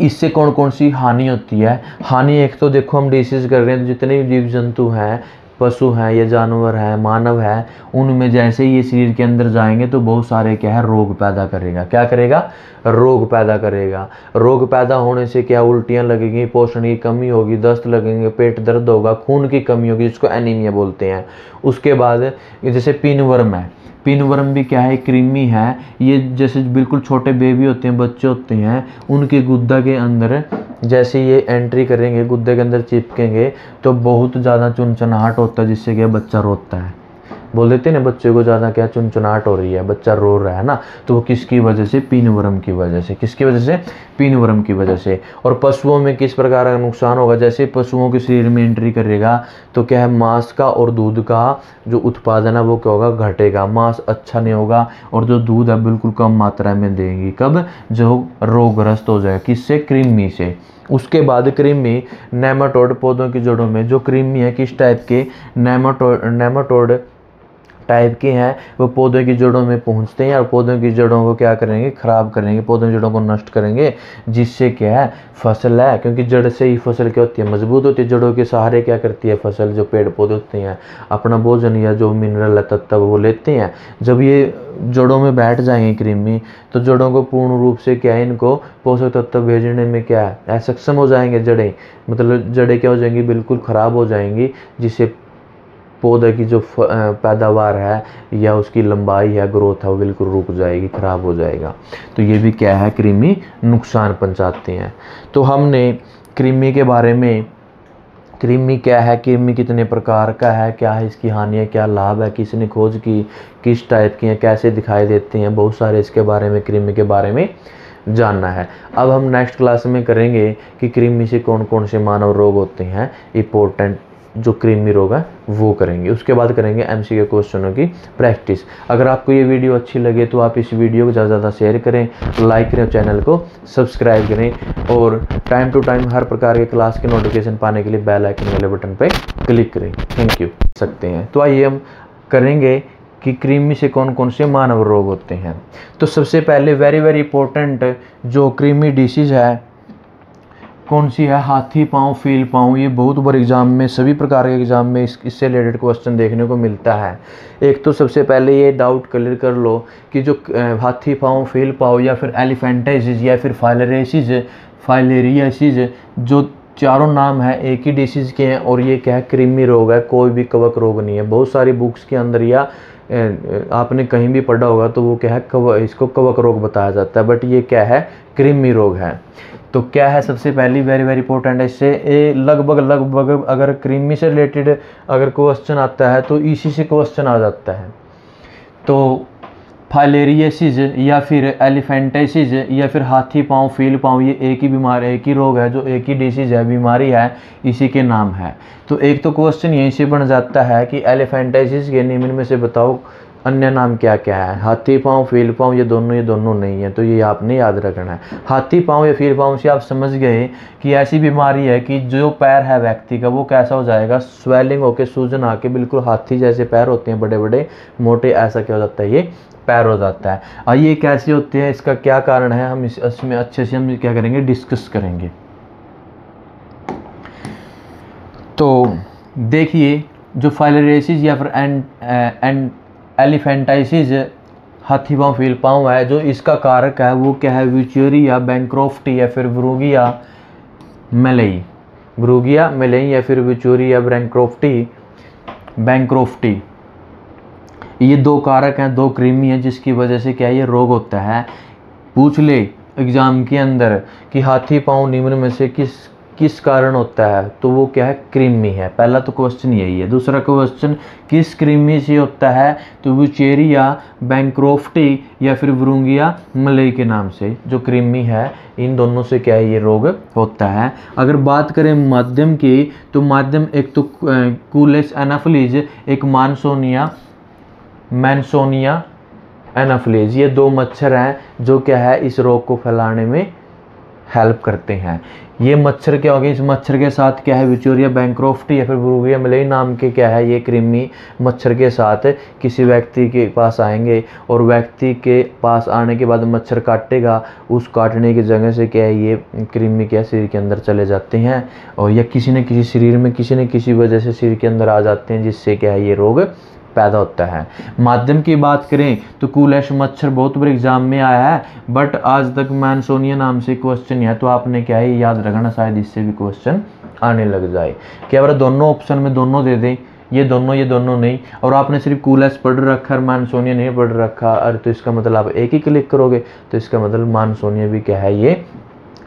इससे कौन कौन सी हानि होती है। हानि एक तो देखो हम डिसीज कर रहे हैं, तो जितने भी जीव जंतु हैं, पशु हैं या जानवर हैं, मानव है, उनमें जैसे ही ये शरीर के अंदर जाएंगे तो बहुत सारे क्या है, रोग पैदा करेगा। क्या करेगा, रोग पैदा करेगा। रोग पैदा होने से क्या, उल्टियाँ लगेंगी, पोषण की कमी होगी, दस्त लगेंगे, पेट दर्द होगा, खून की कमी होगी, जिसको एनीमिया बोलते हैं। उसके बाद जैसे पिनवर्म है, पिनवर्म भी क्या है, कृमि है। ये जैसे बिल्कुल छोटे बेबी होते हैं, बच्चे होते हैं, उनके गुद्दा के अंदर जैसे ये एंट्री करेंगे, गुद्दे के अंदर चिपकेंगे तो बहुत ज़्यादा चुनचुनाहट होता है, जिससे क्या बच्चा रोता है। बोल देते हैं ना, बच्चे को ज़्यादा क्या चुनचुनाहट हो रही है, बच्चा रो रहा है ना, तो वो किसकी वजह से, पिनवर्म की वजह से। किसकी वजह से, पिनवर्म की वजह से। और पशुओं में किस प्रकार का नुकसान होगा, जैसे पशुओं के शरीर में एंट्री करेगा तो क्या है, मांस का और दूध का जो उत्पादन है वो क्या होगा, घटेगा, मांस अच्छा नहीं होगा, और जो दूध है बिल्कुल कम मात्रा में देंगी। कब, जो रोगग्रस्त हो जाएगा, किससे, कृमि से। उसके बाद कृमि, नेमाटोड, पौधों की जड़ों में जो कृमि है, किस टाइप के, नेमाटोड टाइप के हैं, वो पौधों की जड़ों में पहुंचते हैं और पौधों की जड़ों को क्या करेंगे, खराब करेंगे, पौधों की जड़ों को नष्ट करेंगे, जिससे क्या है, फसल है, क्योंकि जड़ से ही फसल क्या होती है, मजबूत होती है। जड़ों के सहारे क्या करती है फसल, जो पेड़ पौधे होते हैं, अपना भोजन या जो मिनरल तत्व वो लेते हैं। जब ये जड़ों में बैठ जाएंगे कृमि, तो जड़ों को पूर्ण रूप से क्या है, इनको पोषक तत्व भेजने में क्या है, असक्षम हो जाएंगे जड़ें, मतलब जड़ें क्या हो जाएंगी, बिल्कुल ख़राब हो जाएंगी, जिससे पौधे की जो पैदावार है या उसकी लंबाई है, ग्रोथ है, वो बिल्कुल रुक जाएगी, ख़राब हो जाएगा। तो ये भी क्या है, कृमि नुकसान पहुंचाते हैं। तो हमने कृमि के बारे में, कृमि क्या है, कृमि कितने प्रकार का है, क्या है इसकी हानियाँ, क्या लाभ है, किसने खोज की, किस टाइप की है, कैसे दिखाई देते हैं, बहुत सारे इसके बारे में, कृमि के बारे में जानना है। अब हम नेक्स्ट क्लास में करेंगे कि कृमि से कौन कौन से मानव रोग होते हैं, इंपॉर्टेंट जो कृमि रोग है वो करेंगे। उसके बाद करेंगे एमसीक्यू क्वेश्चनों की प्रैक्टिस। अगर आपको ये वीडियो अच्छी लगे तो आप इस वीडियो को ज़्यादा से ज़्यादा शेयर करें, लाइक करें, चैनल को सब्सक्राइब करें, और टाइम टू टाइम हर प्रकार के क्लास के नोटिफिकेशन पाने के लिए बेल आइकन वाले बटन पर क्लिक करें। थैंक यू सकते हैं। तो आइए हम करेंगे कि कृमि से कौन कौन से मानव रोग होते हैं। तो सबसे पहले वेरी इंपॉर्टेंट जो कृमि डिसीज है कौन सी है, हाथी पाँव, फील पाँव। ये बहुत बार एग्जाम में, सभी प्रकार के एग्जाम में इससे रिलेटेड क्वेश्चन देखने को मिलता है। एक तो सबसे पहले ये डाउट क्लियर कर लो कि जो हाथी पाँव, फील पाँव या फिर एलिफेंटाइसिस या फिर फाइलेरियासिस, जो चारों नाम है एक ही डिसीज़ के हैं, और ये क्या है, कृमि रोग है, कोई भी कवक रोग नहीं है। बहुत सारी बुक्स के अंदर या आपने कहीं भी पढ़ा होगा तो वो क्या है, इसको कवक रोग बताया जाता है, बट ये क्या है, कृमि रोग है। तो क्या है, सबसे पहली वेरी इंपॉर्टेंट है, इससे लगभग अगर कृमि से रिलेटेड अगर क्वेश्चन आता है तो इसी से क्वेश्चन आ जाता है। तो फाइलेरियासिस या फिर एलिफेंटाइसिस या फिर हाथी पाँव, फील पाँव, ये एक ही बीमारी, एक ही रोग है, जो एक ही डिसीज है, बीमारी है, इसी के नाम है। तो एक तो क्वेश्चन यहीं से बन जाता है कि एलिफेंटाइसिस के निम्न में से बताओ अन्य नाम क्या क्या है, हाथी पाँव, फील पाँव, ये दोनों नहीं है, तो ये आपने याद रखना है। हाथी पाँव या फील पाँव से आप समझ गए कि ऐसी बीमारी है कि जो पैर है व्यक्ति का वो कैसा हो जाएगा, स्वेलिंग होकर, सूजन आके बिल्कुल हाथी जैसे पैर होते हैं, बड़े बड़े मोटे, ऐसा क्या हो जाता है, ये पैर हो जाता है। और ये कैसे होते हैं, इसका क्या कारण है, हम इसमें अच्छे से हम क्या करेंगे, डिस्कस करेंगे। तो देखिए, जो फाइलरेसिस या फिर एलिफेंटाइसिस हाथी पाँव, फील पाँव है, जो इसका कारक है वो क्या है, विचुरिया, बैंक्रोफ्टी या फिर ब्रूगिया मेलेई, ब्रूगिया मेलेई या फिर विचुरिया बैंक्रोफ्टी, ये दो कारक हैं, दो कृमि हैं, जिसकी वजह से क्या ये रोग होता है। पूछ ले एग्जाम के अंदर कि हाथी पाँव निम्न में से किस कारण होता है, तो वो क्या है, कृमि है। पहला तो क्वेश्चन यही है। दूसरा क्वेश्चन, किस कृमि से होता है, तो विचेरिया बैंक्रोफ्टी या फिर ब्रूगिया मलेई के नाम से जो कृमि है, इन दोनों से क्या है, ये रोग होता है। अगर बात करें माध्यम की, तो माध्यम एक तो कूलेस एनाफिलीज, एक मैनसोनिया एनाफिलीज, ये दो मच्छर हैं जो क्या है, इस रोग को फैलाने में हेल्प करते हैं। ये मच्छर क्या हो गए, इस मच्छर के साथ क्या है, विचुरिया बैंक्रोफ्टी या फिर ब्रूगिया मेलेई नाम के क्या है, ये कृमि मच्छर के साथ किसी व्यक्ति के पास आएंगे, और व्यक्ति के पास आने के बाद मच्छर काटेगा, उस काटने की जगह से क्या है, ये कृमि क्या शरीर के अंदर चले जाते हैं, और या किसी न किसी शरीर में किसी न किसी वजह से शरीर के अंदर आ जाते हैं, जिससे क्या है, ये रोग पैदा होता है। माध्यम की बात करें तो कूलेश मच्छर बहुत बार एग्जाम में आया है, बट आज तक मैनसोनिया नाम से क्वेश्चन है, तो आपने क्या है, याद रखना, शायद इससे भी क्वेश्चन आने लग जाए। क्या बार दोनों ऑप्शन में दोनों दे दें, ये दोनों नहीं, और आपने सिर्फ कूलेश पढ़ रखा और मैनसोनिया नहीं पढ़ रखा, अरे तो इसका मतलब आप एक ही क्लिक करोगे, तो इसका मतलब मैनसोनिया भी क्या है, ये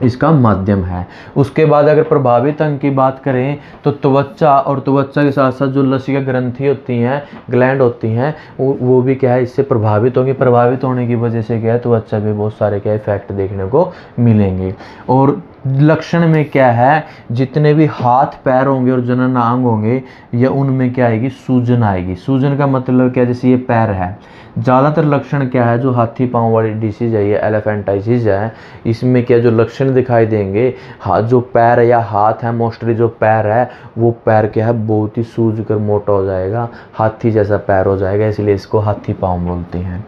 इसका माध्यम है। उसके बाद अगर प्रभावित अंग की बात करें तो त्वचा, और त्वचा के साथ साथ जो लसिका ग्रंथि होती हैं, ग्लैंड होती हैं, वो भी क्या है, इससे प्रभावित होंगे। प्रभावित होने की वजह से क्या है, त्वचा पे बहुत सारे क्या इफेक्ट देखने को मिलेंगे। और लक्षण में क्या है, जितने भी हाथ पैर होंगे और जनन अंग होंगे, या उनमें क्या आएगी, सूजन आएगी। सूजन का मतलब क्या, जैसे ये पैर है, ज़्यादातर लक्षण क्या है, जो हाथी पाँव वाली डिसीज है, ये एलिफेंटाइसिस है, इसमें क्या जो लक्षण दिखाई देंगे, हाथ जो पैर या हाथ है, मोस्टली जो पैर है, वो पैर क्या है, बहुत ही सूज कर मोटा हो जाएगा, हाथी जैसा पैर हो जाएगा, इसलिए इसको हाथी पाँव बोलते हैं।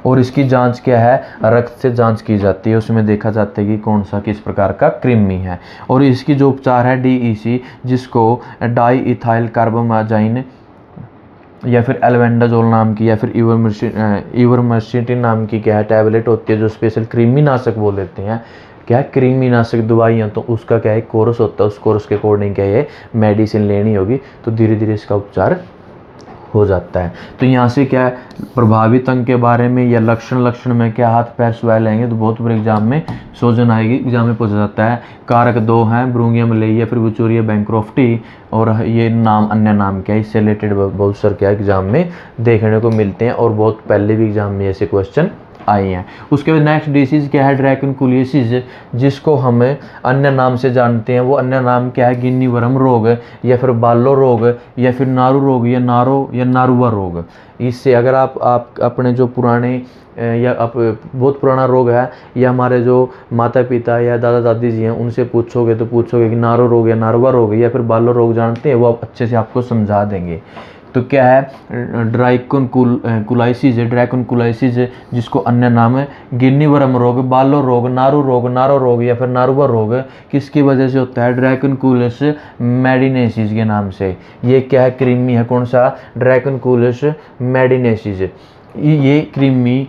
और इसकी जांच क्या है, रक्त से जांच की जाती है, उसमें देखा जाता है कि कौन सा किस प्रकार का कृमि है। और इसकी जो उपचार है DEC, जिसको डाई इथाइल कार्बामाइज़ाइन या फिर एल्बेंडाजोल नाम की या फिर इवर्मेक्टिन नाम की क्या है, टैबलेट होती है, जो स्पेशल कृमिनाशक बोल देते हैं, क्या है, कृमिनाशक दवाइयाँ, तो उसका क्या है, कोर्स होता है, उस कोर्स के अकॉर्डिंग क्या है, मेडिसिन लेनी होगी, तो धीरे धीरे इसका उपचार हो जाता है। तो यहाँ से क्या है, प्रभावित अंग के बारे में या लक्षण में क्या, हाथ पैर स्वेल आएंगे, तो बहुत बड़े एग्जाम में सूजन आएगी, एग्जाम में पूछा जाता है। कारक दो हैं, ब्रूगिया मेलेई या फिर विचुरिया बैंक्रोफ्टी, और ये नाम अन्य नाम क्या है, इससे रिलेटेड बहुत सारे क्या एग्जाम में देखने को मिलते हैं, और बहुत पहले भी एग्जाम में ऐसे क्वेश्चन आई हैं। उसके बाद नेक्स्ट डिसीज क्या है, ड्रैकुलियोसिस, जिसको हम अन्य नाम से जानते हैं। वो अन्य नाम क्या है, गिन्नी वर्म रोग या फिर बालो रोग या फिर नारू रोग या नारुआ रोग। इससे अगर आप अपने जो पुराने या बहुत पुराना रोग है, या हमारे जो माता पिता या दादा दादी जी हैं उनसे पूछोगे, तो पूछोगे कि नारू रोग या नारुआ रोग या फिर बालो रोग जानते हैं, वो आप अच्छे से आपको समझा देंगे। तो क्या है, ड्रैकुलियोसिस, जिसको अन्य नाम है गिन्नी वर्म रोग, बालो रोग, नारो रोग या फिर नारुआ रोग, किसकी वजह से होता है, ड्रैकुलियोसिस मेडिनेसिस के नाम से। ये क्या है, कृमि है, कौन सा, ड्रैकुलियोसिस मेडिनेसिस। ये कृमि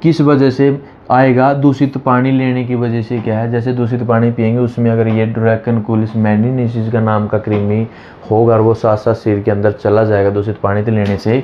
किस वजह से आएगा, दूषित पानी लेने की वजह से क्या है, जैसे दूषित पानी पिएंगे, उसमें अगर ये ड्रैकुलियोसिस मेडिनेसिस का नाम का कृमि होगा, और वो साथ साथ शरीर के अंदर चला जाएगा दूषित पानी लेने से,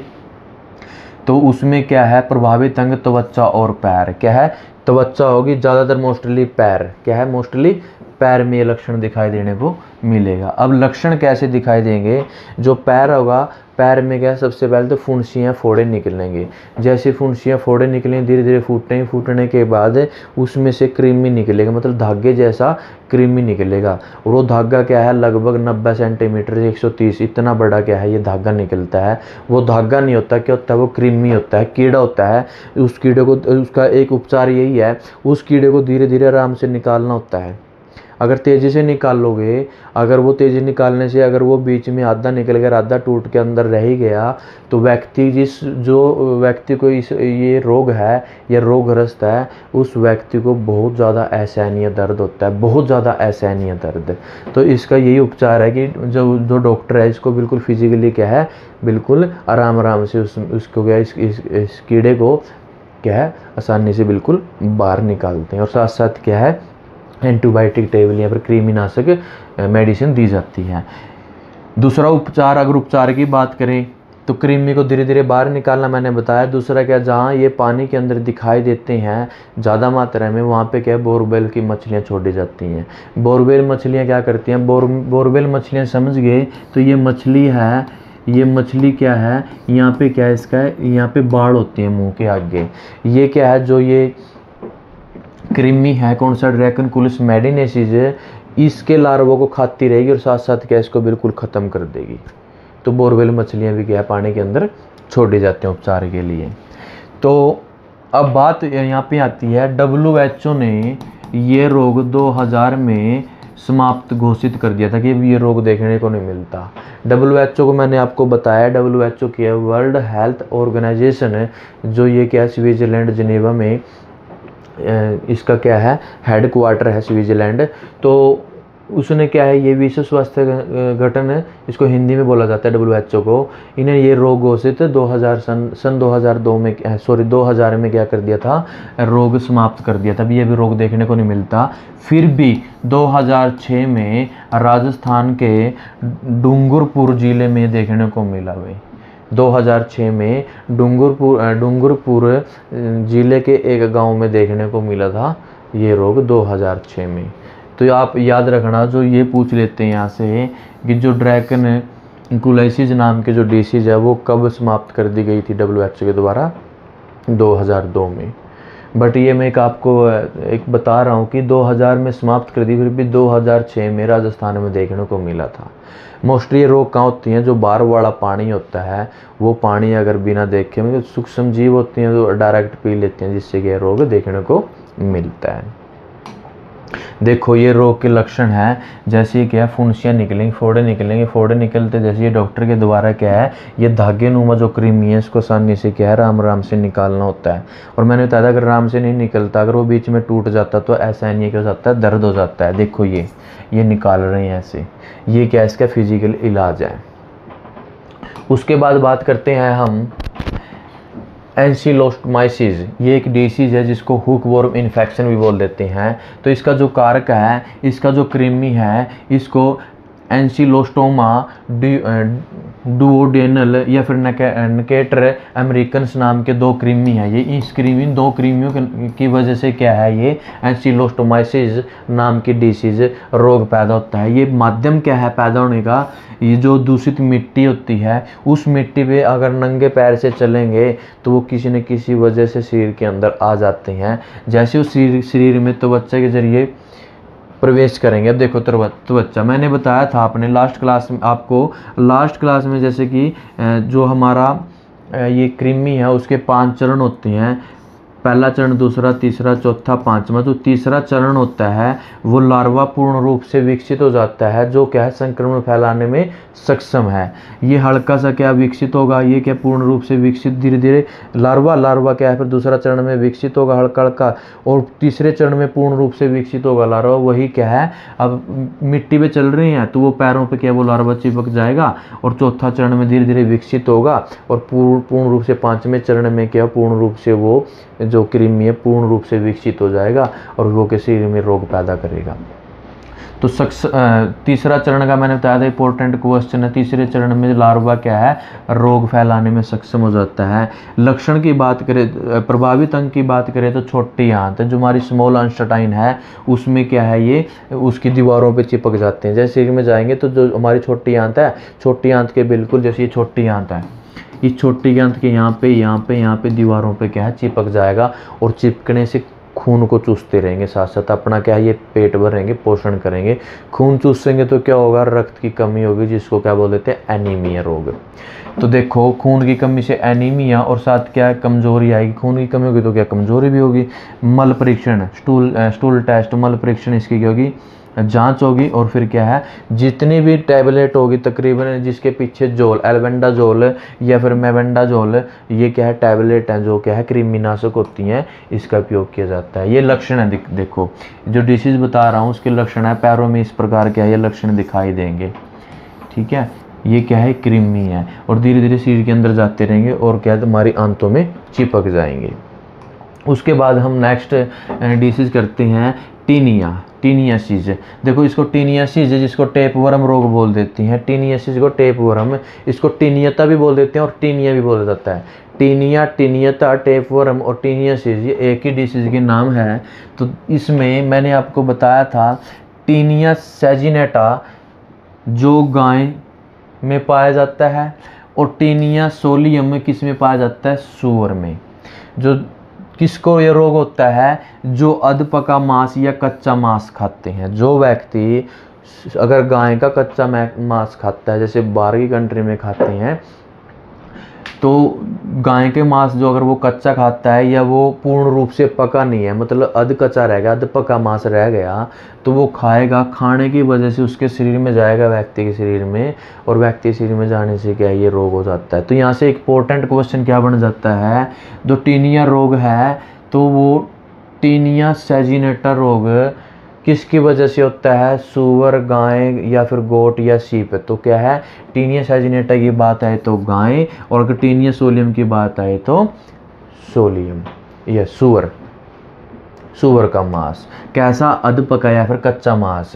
तो उसमें क्या है, प्रभावित अंग त्वचा और पैर। क्या है, त्वचा होगी ज़्यादातर, मोस्टली पैर, क्या है, मोस्टली पैर में ये लक्षण दिखाई देने को मिलेगा। अब लक्षण कैसे दिखाई देंगे, जो पैर होगा पैर में क्या है, सबसे पहले तो फुंसियाँ फोड़े निकलेंगे। जैसे फुंसियाँ फोड़े निकलेंगे धीरे धीरे फूटने फूटने के बाद उसमें से कृमि निकलेगा, मतलब धागे जैसा कृमि निकलेगा। और वो धागा क्या है, लगभग 90 सेंटीमीटर से 130 इतना बड़ा क्या है ये धागा निकलता है। वो धागा नहीं होता, क्या होता है, वो कृमि होता है, कीड़ा होता है। उस कीड़े को, उसका एक उपचार यही है, उस कीड़े को धीरे धीरे आराम से निकालना होता है। अगर तेज़ी से निकालोगे, अगर वो तेज़ी निकालने से अगर वो बीच में आधा निकल गया, आधा टूट के अंदर रह ही गया, तो जो व्यक्ति को ये रोग है या रोगग्रस्त है, उस व्यक्ति को बहुत ज़्यादा असहनीय दर्द होता है, बहुत ज़्यादा असहनीय दर्द। तो इसका यही उपचार है कि जो डॉक्टर है इसको बिल्कुल फिजिकली क्या है, बिल्कुल आराम आराम से उसको क्या इस कीड़े को क्या है आसानी से बिल्कुल बाहर निकालते हैं। और साथ साथ क्या है, एंटीबायोटिक टेबल या फिर कृमिनाशक मेडिसिन दी जाती है। दूसरा उपचार, अगर उपचार की बात करें तो कृमि को धीरे धीरे बाहर निकालना मैंने बताया। दूसरा क्या, जहाँ ये पानी के अंदर दिखाई देते हैं ज़्यादा मात्रा में, वहाँ पे क्या है, बोरवेल की मछलियाँ छोड़ी जाती हैं। बोरवेल मछलियाँ क्या करती हैं, बोरवेल मछलियाँ समझ गए, तो ये मछली है, ये मछली क्या है, यहाँ पे क्या है, इसका यहाँ पे बाढ़ होती है मुँह के आगे। ये क्या है, जो ये कृमि है, कौन सा, ड्रैकनकुलिस मेडिनेसिस है, इसके लार्वों को खाती रहेगी और साथ साथ क्या इसको बिल्कुल ख़त्म कर देगी। तो बोरवेल मछलियाँ भी क्या है पानी के अंदर छोड़ी जाती हैं उपचार के लिए। तो अब बात यहाँ पे आती है, WHO ने ये रोग 2000 में समाप्त घोषित कर दिया था कि ये रोग देखने को नहीं मिलता। WHO को मैंने आपको बताया, WHO की है वर्ल्ड हेल्थ ऑर्गेनाइजेशन है, जो ये क्या है स्विट्ज़रलैंड जिनेवा में इसका क्या है हेड क्वार्टर है स्विट्ज़रलैंड। तो उसने क्या है, ये विश्व स्वास्थ्य गठन है, इसको हिंदी में बोला जाता है WHO को। इन्हें ये रोग घोषित 2002 में 2000 में क्या कर दिया था, रोग समाप्त कर दिया था। अभी ये भी रोग देखने को नहीं मिलता। फिर भी 2006 में राजस्थान के डूंगरपुर ज़िले में देखने को मिला। भाई 2006 में डूंगरपुर ज़िले के एक गांव में देखने को मिला था ये रोग 2006 में। तो आप याद रखना, जो ये पूछ लेते हैं यहाँ से कि जो ड्रैकनकुलिस नाम के जो डिसीज़ है वो कब समाप्त कर दी गई थी WHO के द्वारा, 2002 में। बट ये मैं आपको एक बता रहा हूँ कि 2000 में समाप्त कर दी, फिर भी 2006 में राजस्थान में देखने को मिला था। मोस्टली ये रोग कहाँ होती हैं, जो बाहर वाला पानी होता है, वो पानी अगर बिना देखे में सूक्ष्म जीव होती हैं जो डायरेक्ट पी लेते हैं, जिससे कि ये रोग देखने को मिलता है। देखो ये रोग के लक्षण है, जैसे क्या फुंसियाँ निकलेंगी, फोड़े निकलते जैसे ये डॉक्टर के द्वारा क्या है, ये धागे नुमा जो कृमि है इसको आसानी से क्या है आराम से निकालना होता है। और मैंने बताया अगर आराम से नहीं निकलता, अगर वो बीच में टूट जाता तो ऐसा नहीं क्या हो जाता है, दर्द हो जाता है। देखो ये निकाल रहे हैं ऐसे, ये क्या इसका फिजिकल इलाज है। उसके बाद बात करते हैं हम एंसिलोस्टोमाइसिस। ये एक डिसीज़ है जिसको हुकवॉर्म इन्फेक्शन भी बोल देते हैं। तो इसका जो कारक है, इसका जो कृमि है, इसको एंसिलोस्टोमा डुओडेनल या फिर नकेटर अमेरिकन्स नाम के दो कृमि हैं। ये इस दो कृमियों की वजह से क्या है, ये एंसिलोस्टोमाइसिस नाम की डिसीज़ रोग पैदा होता है। ये माध्यम क्या है पैदा होने का, ये जो दूषित मिट्टी होती है, उस मिट्टी पे अगर नंगे पैर से चलेंगे तो वो किसी न किसी वजह से शरीर के अंदर आ जाते हैं। जैसे वो शरीर में त्वचा के जरिए प्रवेश करेंगे। अब देखो त्वचा, मैंने बताया था आपने लास्ट क्लास में जैसे कि जो हमारा ये कृमि है उसके 5 चरण होते हैं। पहला चरण, दूसरा, तीसरा, चौथा, पांचवा। जो तीसरा चरण होता है वो लार्वा पूर्ण रूप से विकसित हो जाता है, जो क्या है संक्रमण फैलाने में सक्षम है। ये हल्का सा क्या विकसित होगा, ये क्या पूर्ण रूप से विकसित, धीरे धीरे लार्वा क्या है, फिर दूसरा चरण में विकसित होगा हल्का, और तीसरे चरण में पूर्ण रूप से विकसित होगा लार्वा। वही क्या है, अब मिट्टी पे चल रहे हैं तो वो पैरों पे क्या वो लार्वा चिपक जाएगा, और चौथा चरण में धीरे धीरे विकसित होगा, और पूर्ण रूप से 5वें चरण में क्या पूर्ण रूप से वो जो कृमि है पूर्ण रूप से विकसित हो जाएगा और वो के शरीर में रोग पैदा करेगा। तो तीसरा चरण का मैंने बताया था इंपॉर्टेंट क्वेश्चन है। तीसरे चरण में लार्वा क्या है, रोग फैलाने में सक्षम हो जाता है। लक्षण की बात करें, प्रभावित अंग की बात करें तो छोटी आंत जो हमारी स्मॉल अंशटाइन है उसमें क्या है, ये उसकी दीवारों पे चिपक जाते हैं। जैसे में जाएंगे तो जो हमारी छोटी आंत है, छोटी आंत के बिल्कुल जैसे ये छोटी आंत है, इस छोटी आंत के यहाँ पे दीवारों पे क्या है चिपक जाएगा, और चिपकने से खून को चूसते रहेंगे, साथ साथ अपना क्या है ये पेट भरेंगे, पोषण करेंगे। खून चूसेंगे तो क्या होगा, रक्त की कमी होगी, जिसको क्या बोल देते हैं, एनीमिया रोग। तो देखो खून की कमी से एनीमिया, और साथ क्या है, कमजोरी आएगी। खून की कमी होगी तो क्या कमजोरी भी होगी। मल परीक्षण, स्टूल टेस्ट, मल परीक्षण इसकी क्या होगी, जांच होगी। और फिर क्या है, जितनी भी टैबलेट होगी तकरीबन जिसके पीछे जोल, एल्बेंडाजोल या फिर मेबेंडाजोल, ये क्या है टैबलेट हैं जो क्या है कृमिनाशक होती हैं, इसका उपयोग किया जाता है। ये लक्षण है, देखो जो डिसीज बता रहा हूँ उसके लक्षण है, पैरों में इस प्रकार क्या है ये लक्षण दिखाई देंगे। ठीक है, ये क्या है कृमि है, और धीरे धीरे शरीर के अंदर जाते रहेंगे और क्या है हमारी आंतों में चिपक जाएंगे। उसके बाद हम नेक्स्ट डिसीज करते हैं टीनियासिस। देखो इसको टीनियासिस, जिसको टेपवर्म रोग बोल देती हैं, टीनियासिस को टेपवर्म, इसको टीनियता भी बोल देते हैं और टीनिया भी बोला जाता है। टीनियता, टेपवर्म और टीनियासिस ये एक ही डिसीज के नाम है। तो इसमें मैंने आपको बताया था टीनिया सैजिनेटा जो गाय में पाया जाता है, और टीनिया सोलियम में किस में पाया जाता है, सूअर में। जो किसको ये रोग होता है, जो अधपका मांस या कच्चा मांस खाते हैं। जो व्यक्ति अगर गाय का कच्चा मांस खाता है, जैसे बाहर की कंट्री में खाते हैं, तो गाय के मांस जो अगर वो कच्चा खाता है या वो पूर्ण रूप से पका नहीं है, मतलब अध कच्चा रह गया, अध पका मांस रह गया, तो वो खाएगा, खाने की वजह से उसके शरीर में जाएगा, व्यक्ति के शरीर में, और व्यक्ति के शरीर में जाने से क्या ये रोग हो जाता है। तो यहाँ से इंपॉर्टेंट क्वेश्चन क्या बन जाता है, जो टीनिया रोग है तो वो टीनिया सैजिनेटा रोग किसकी वजह से होता है, सूअर, गाय या फिर गोट या सीप। तो क्या है, टीनिया सैजिनेटा की बात आए तो गाय, और अगर टीनिया सोलियम की बात आए तो सोलियम या सूअर का मांस। कैसा, अध पकाया फिर कच्चा मांस।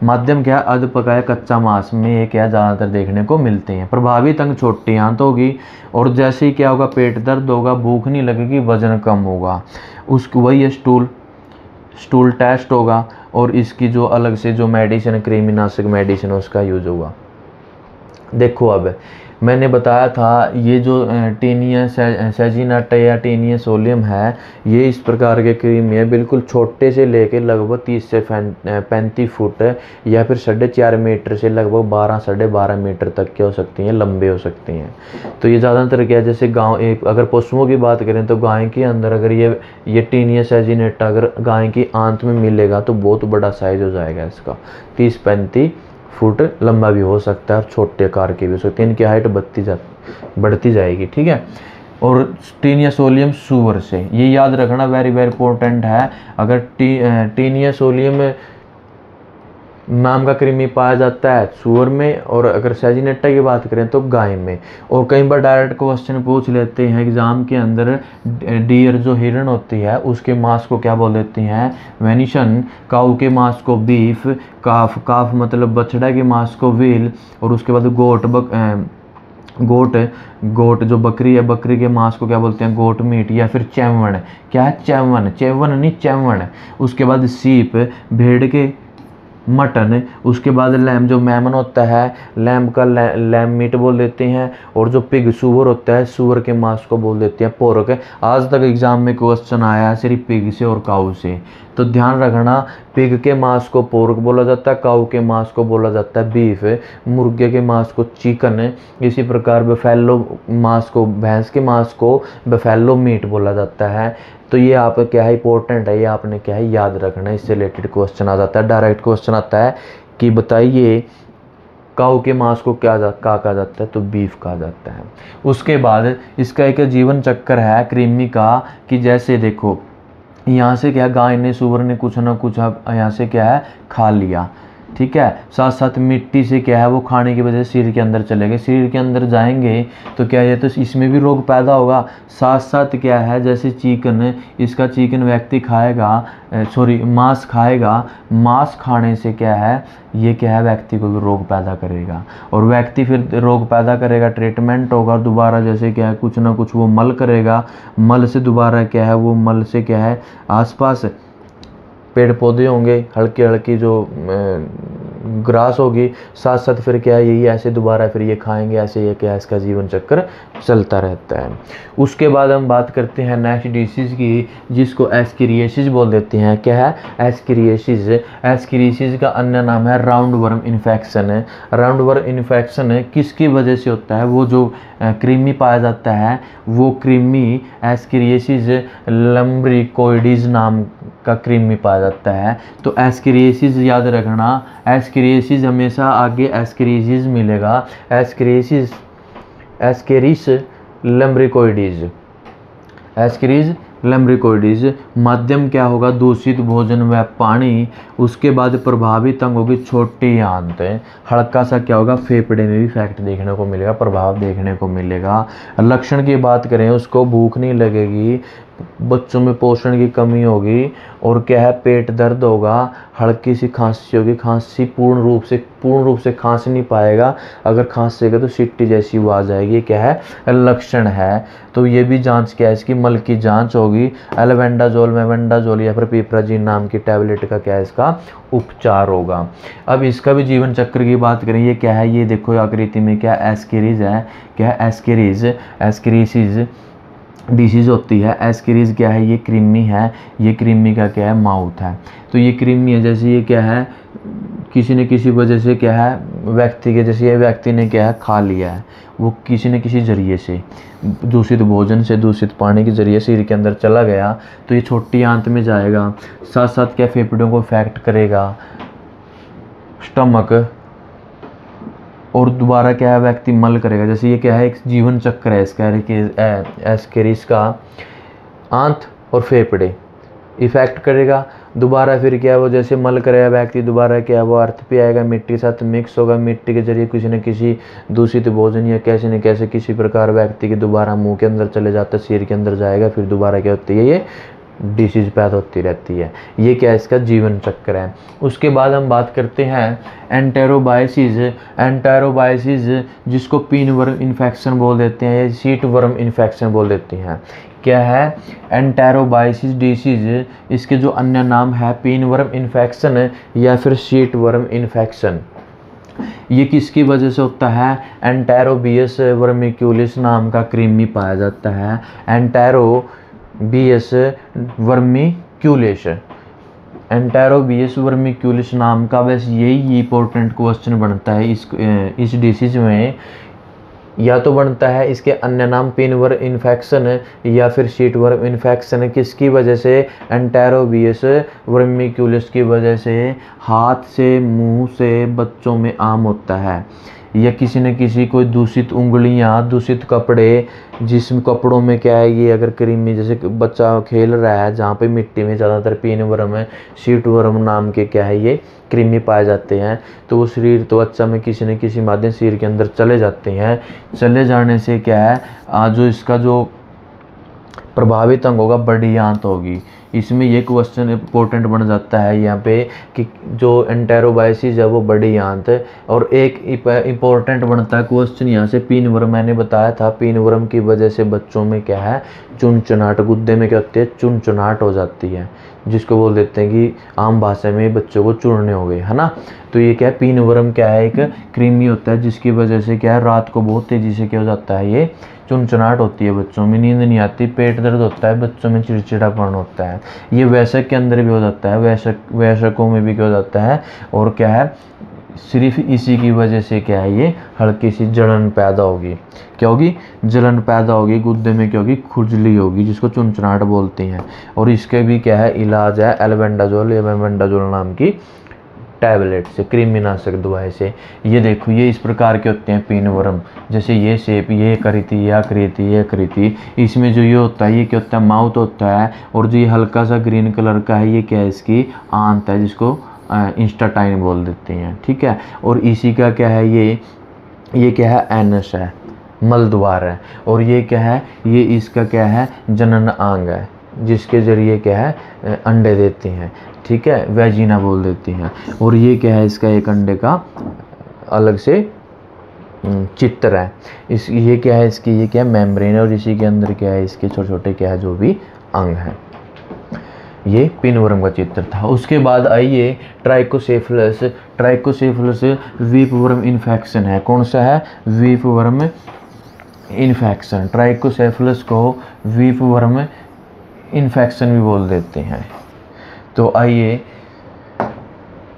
माध्यम क्या है, अध पकाया कच्चा मांस में ये क्या ज़्यादातर देखने को मिलते हैं। प्रभावित अंग छोटी आंत होगी, और जैसे ही क्या होगा, पेट दर्द होगा, भूख नहीं लगेगी, वजन कम होगा, उसको वही स्टूल टेस्ट होगा, और इसकी जो अलग से जो मेडिसिन, कृमिनाशक मेडिसिन उसका यूज होगा। देखो अब मैंने बताया था ये जो टीनिया सैजिनेटा या टीनिया सोलियम है, ये इस प्रकार के कृमि है, बिल्कुल छोटे से लेके लगभग 30 से 35 फुट या फिर 4.5 मीटर से लगभग 12 साढ़े 12 मीटर तक क्या हो सकती हैं, लंबे हो सकती हैं। तो ये ज़्यादातर क्या है, जैसे गाँव अगर पशुओं की बात करें तो गाय के अंदर अगर ये टीनिया सैजिनेटा अगर गाय की आंत में मिलेगा तो बहुत बड़ा साइज हो जाएगा इसका, 30-35 फुट लंबा भी हो सकता है, और छोटे आकार के भी हो सकते हैं। इनकी हाइट बढ़ती जाएगी। ठीक है, और टीनिया सोलियम सूअर से, ये याद रखना वेरी वेरी इंपॉर्टेंट है। अगर टीनिया सोलियम नाम का कृमि पाया जाता है सूअर में, और अगर सैजिनेटा की बात करें तो गाय में। और कई बार डायरेक्ट क्वेश्चन पूछ लेते हैं एग्जाम के अंदर, डियर जो हिरण होती है उसके मांस को क्या बोल देती हैं, वेनिसन। काऊ के मांस को बीफ, काफ मतलब बछड़ा के मांस को व्हील, और उसके बाद गोट जो बकरी है, बकरी के मांस को क्या बोलते हैं, गोट मीट या फिर चैवन। क्या है, चैवन नहीं चैवन। उसके बाद सीप, भेड़ के मटन। उसके बाद लैम जो मेमन होता है, लैम का लैम मीट बोल देते हैं। और जो पिग सूअर होता है, सूअर के मांस को बोल देते हैं पोर्क। आज तक एग्जाम में क्वेश्चन आया है सिर्फ पिग से और काऊ से, तो ध्यान रखना, पिग के मांस को पोर्क बोला जाता है, काऊ के मांस को बोला जाता है बीफ, मुर्गे के मांस को चिकन, इसी प्रकार बफेलो मांस को, भैंस के मांस को बफेलो मीट बोला जाता है। तो ये आप क्या है इंपॉर्टेंट है, ये आपने क्या है याद रखना है, इससे रिलेटेड क्वेश्चन आ जाता है। डायरेक्ट क्वेश्चन आता है कि बताइए काऊ के मांस को क्या कहा जाता है, तो बीफ कहा जाता है। उसके बाद इसका एक जीवन चक्कर है कृमि का, कि जैसे देखो यहाँ से क्या, गाय ने सूअर ने कुछ ना कुछ यहाँ से क्या है खा लिया, ठीक है। साथ साथ मिट्टी से क्या है वो खाने की वजह से शरीर के अंदर चले गए, शरीर के अंदर जाएंगे तो क्या है, तो इसमें भी रोग पैदा होगा। साथ साथ क्या है, जैसे चिकन, इसका चिकन व्यक्ति खाएगा, मांस खाएगा, मांस खाने से क्या है, ये क्या है, व्यक्ति को भी रोग पैदा करेगा, और व्यक्ति फिर रोग पैदा करेगा, ट्रीटमेंट होगा दोबारा, जैसे क्या है कुछ ना कुछ वो मल करेगा, मल से दोबारा क्या है, वो मल से क्या है, आसपास पेड़ पौधे होंगे, हल्की हल्की जो ग्रास होगी, साथ साथ फिर क्या है, यही ऐसे दोबारा फिर ये खाएंगे, ऐसे ये क्या है, इसका जीवन चक्र चलता रहता है। उसके बाद हम बात करते हैं नेक्स्ट डिसीज़ की, जिसको एस्केरियासिस बोल देते हैं। क्या है, एस्केरियासिस। एस्केरियासिस का अन्य नाम है राउंड वर्म इन्फेक्शन है। राउंड वर्म इन्फेक्शन किसकी वजह से होता है, वो जो कृमि पाया जाता है, वो कृमि एस्केरियासिस लम्ब्रिकोइडिस नाम का कृमि पाया जाता है। तो एस्केरियासिस याद रखना, एस्केरियासिस हमेशा आगे एस्केरियासिस मिलेगा, एस्केरियासिस, एस्केरिस लम्ब्रिकोइडिस, एस्केरिस लम्ब्रिकोइडिस। माध्यम क्या होगा, दूषित भोजन व पानी। उसके बाद प्रभावित अंग होगी छोटी आंत, हल्का सा क्या होगा, फेफड़े में भी इफेक्ट देखने को मिलेगा, प्रभाव देखने को मिलेगा। लक्षण की बात करें, उसको भूख नहीं लगेगी, बच्चों में पोषण की कमी होगी, और क्या है, पेट दर्द होगा, हल्की सी खांसी होगी, खांसी पूर्ण रूप से खांस नहीं पाएगा, अगर खांसेगा तो सिट्टी जैसी आवाज़ आएगी, क्या है, लक्षण है। तो ये भी जांच क्या है, इसकी मल की जांच होगी, एल्बेंडाजोल, मेबेंडाजोल या फिर पिपराजिन नाम की टैबलेट का क्या है, इसका उपचार होगा। अब इसका भी जीवन चक्र की बात करें, ये क्या है, ये देखो आकृति में क्या एस्केरिस है, क्या है, एस्केरिस, एस्केरिसिस डिसीज़ होती है। एस्केरिस क्या है, ये कृमि है, ये कृमि का क्या है, माउथ है। तो ये कृमि है, जैसे ये क्या है, किसी न किसी वजह से क्या है, व्यक्ति के, जैसे ये व्यक्ति ने क्या है, खा लिया है, वो किसी न किसी जरिए से, दूषित भोजन से, दूषित पानी के जरिए शरीर के अंदर चला गया, तो ये छोटी आंत में जाएगा, साथ साथ क्या फेफड़ों को इफेक्ट करेगा, स्टमक, और दोबारा क्या है, व्यक्ति मल करेगा। जैसे ये क्या है, एक जीवन चक्र है इसका, एस्केरिस का, आंत और फेफड़े इफेक्ट करेगा, दोबारा फिर क्या है, वो जैसे मल करेगा व्यक्ति, दोबारा क्या है, वो अर्थ पे आएगा, मिट्टी के साथ मिक्स होगा, मिट्टी के जरिए किसी न किसी दूषित भोजन या कैसे न कैसे किसी प्रकार व्यक्ति के दोबारा मुंह के अंदर चले जाता है, शरीर के अंदर जाएगा, फिर दोबारा क्या होती है, ये डिसीज पैदा होती रहती है। ये क्या है, इसका जीवन चक्र है। उसके बाद हम बात करते हैं एंटेरोबाइसिस। एंटेरोबाइसिस जिसको पिन वर्म इन्फेक्शन बोल देते हैं, या सीट वर्म इन्फेक्शन बोल देते हैं। क्या है, एंटेरोबाइसिस डिसीज, इसके जो अन्य नाम है पिन वर्म इन्फेक्शन या फिर सीट वर्म इन्फेक्शन। ये किसकी वजह से होता है, एंटेरोबियस वर्मिक्यूलिस नाम का कृमि पाया जाता है। एंटेरोबियस वर्मिक्यूलिस, एंटेरोबियस वर्मिक्यूलिस नाम का, बस यही इंपॉर्टेंट क्वेश्चन बनता है इस डिसीज में, या तो बनता है इसके अन्य नाम पिन वर्म इन्फेक्शन या फिर सीट वर्म इन्फेक्शन। किसकी वजह से, एंटेरोबियस वर्मिक्यूलिस की वजह से। हाथ से, मुंह से बच्चों में आम होता है, या किसी न किसी कोई दूषित उंगलियां, दूषित कपड़े, जिसमें कपड़ों में क्या है, ये अगर कृमि, जैसे बच्चा खेल रहा है जहाँ पे मिट्टी में, ज़्यादातर पिन वर्म है, सीट वर्म नाम के क्या है, ये कृमि पाए जाते हैं, तो वो शरीर त्वचा में किसी न किसी माध्यम शरीर के अंदर चले जाते हैं। चले जाने से क्या है, जो इसका जो प्रभावित अंग होगा, बड़ी आंत होगी। इसमें ये क्वेश्चन इंपॉर्टेंट बन जाता है यहाँ पे कि जो एंटेरोबाइसिस है वो बड़ी आंत है। और एक इम्पोर्टेंट बनता है क्वेश्चन यहाँ से, पिन वर्म, मैंने बताया था पिन वर्म की वजह से बच्चों में क्या है, चुनचुनाहट, गुद्दे में क्या होती है, चुनचुनाहट हो जाती है, जिसको बोल देते हैं कि आम भाषा में बच्चों को चूर्णे हो गए, है ना। तो ये क्या है, पिन वर्म क्या है, एक कृमि होता है, जिसकी वजह से क्या है, रात को बहुत तेज़ी से क्या हो जाता है, ये चुनचुनाहट होती है, बच्चों में नींद नहीं आती, पेट दर्द होता है, बच्चों में चिड़चिड़ापन होता है। ये वयस्क के अंदर भी हो जाता है, वयस्कों में भी क्या हो जाता है। और क्या है, सिर्फ इसी की वजह से क्या है, ये हल्की सी जलन पैदा होगी। क्या होगी, जलन पैदा होगी, गुद्दे में क्या होगी, खुजली होगी, जिसको चुनचुनाहट बोलते हैं। और इसके भी क्या है, इलाज है एल्बेंडाजोल या मेबेंडाजोल नाम की टैबलेट से, कृमिनाशक दवाई से। ये देखो, ये इस प्रकार के होते हैं पिन वर्म, जैसे ये शेप, ये आकृति, ये आकृति, ये आकृति। इसमें जो ये होता है, ये क्या होता है, माउथ होता है। और जो ये हल्का सा ग्रीन कलर का है, ये क्या है, इसकी आंत है, जिसको इंस्टाटाइन बोल देते हैं, ठीक है। और इसी का क्या है, ये क्या है, एनस है, मलद्वार है। और ये क्या है, ये इसका क्या है, जनन अंग है, जिसके ज़रिए क्या है अंडे देते हैं, ठीक है, वेजिना बोल देती हैं। और ये क्या है, इसका एक अंडे का अलग से चित्र है। ये क्या है, इसकी ये क्या है, मेम्ब्रेन है। और इसी के अंदर क्या है, इसके छोटे छोटे क्या है, जो भी अंग हैं। ये पिनवर्म का चित्र था। उसके बाद आइए ट्राइकोसेफलस। ट्राइकोसेफलस वीपवर्म इन्फेक्शन है। कौन सा है, वीपवर्म इन्फेक्शन। ट्राइकोसेफलस को वीपवर्म इन्फेक्शन भी बोल देते हैं। तो आइए,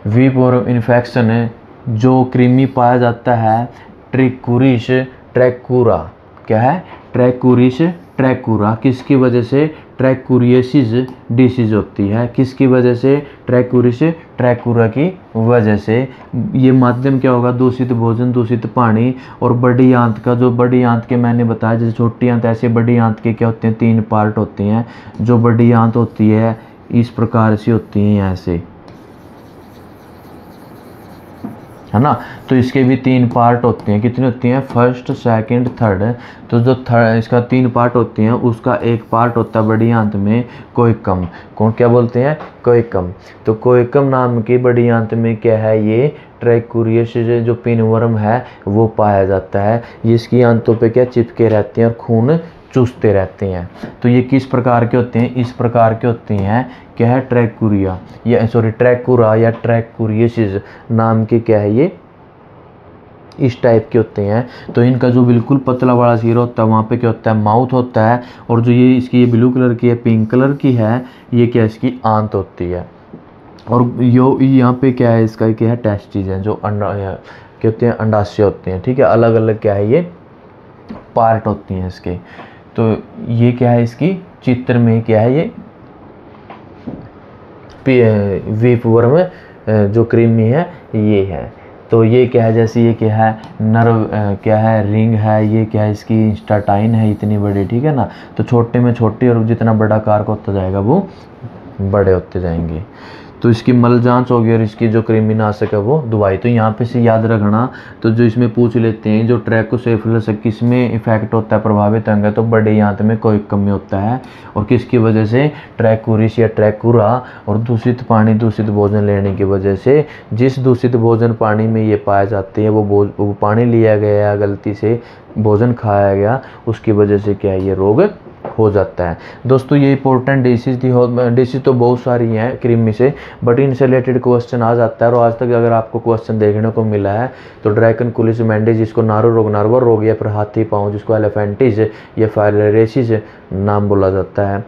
वीपवर्म इन्फेक्शन है जो कृमि पाया जाता है ट्रिकुरिस ट्रैकुरा। क्या है, ट्रैकुरिस ट्रैकुरा। किसकी वजह से, ट्रैकुरियसिस डिसीज होती है। किसकी वजह से, ट्रैकुरिस ट्रैकुरा की वजह से। ये माध्यम क्या होगा, दूषित भोजन, दूषित पानी और बड़ी आंत का। जो बड़ी आंत के मैंने बताया, जैसे छोटी आंत, ऐसे बड़ी आंत के क्या होते हैं, 3 पार्ट होते हैं। जो बड़ी आंत होती है इस प्रकार से होती है, यहाँ से, है ना। तो इसके भी 3 पार्ट होते हैं। कितने होती हैं, फर्स्ट, सेकंड, थर्ड। तो जो थर्ड, इसका 3 पार्ट होते हैं, उसका एक पार्ट होता है बड़ी आंत में कोइकम। कौन, क्या बोलते हैं, कोइकम। तो कोइकम नाम की बड़ी आंत में क्या है, ये ट्रैकुरियस जो पिनवर्म है वो पाया जाता है। ये इसकी आंतों पे क्या चिपके रहते हैं और खून चूसते रहते हैं। तो ये किस प्रकार के होते हैं, इस प्रकार के होते हैं। क्या है, ट्रैकुरिया या सॉरी ट्रैकुरा या ट्रैकुरियसिस नाम के क्या है, ये इस टाइप के होते हैं। तो इनका जो बिल्कुल पतला वाला सिर होता है, वहाँ पे क्या होता है, माउथ होता है। और जो ये इसकी ये ब्लू कलर की है, पिंक कलर की है, ये क्या, इसकी आंत होती है। और यो यहाँ पे क्या है, इसका क्या है, टेस्टिस है, जो अंडा क्या होते हैं, अंडाशय होते हैं, ठीक है। अलग अलग क्या है, ये पार्ट होती हैं इसके। तो ये क्या है, इसकी चित्र में क्या है, ये वीपवर्म जो कृमि है ये है। तो ये क्या है, जैसे ये क्या है, नर्व क्या है, रिंग है। ये क्या है, इसकी इंस्टाटाइन है, इतनी बड़ी, ठीक है ना। तो छोटे में छोटी, और जितना बड़ा कारक होता जाएगा वो बड़े होते जाएंगे। तो इसकी मल जांच होगी और इसकी जो कृमिनाशक है वो दवाई। तो यहाँ पे से याद रखना। तो जो इसमें पूछ लेते हैं, जो ट्रैकोसेफलस किस में इफेक्ट होता है, प्रभावित अंग है, तो बड़े आंत में कोइकम में होता है। और किसकी वजह से, ट्रैकुरिस या ट्रैकुरा। और दूषित पानी, दूषित भोजन लेने की वजह से। जिस दूषित भोजन पानी में ये पाए जाते हैं, वो पानी लिया गया, गलती से भोजन खाया गया, उसकी वजह से क्या है, ये रोग हो जाता है। दोस्तों ये इंपॉर्टेंट डिसीज थी। डिसीज तो बहुत सारी हैं कृमि से, बट इनसे रिलेटेड क्वेश्चन आ जाता है। और आज तक अगर आपको क्वेश्चन देखने को मिला है तो ड्रैकनकुलिस मैंडिस, जिसको नार्वा रोग या फिर हाथी पाँव, जिसको एलिफेंटिस या फाइलेरियासिस नाम बोला जाता है,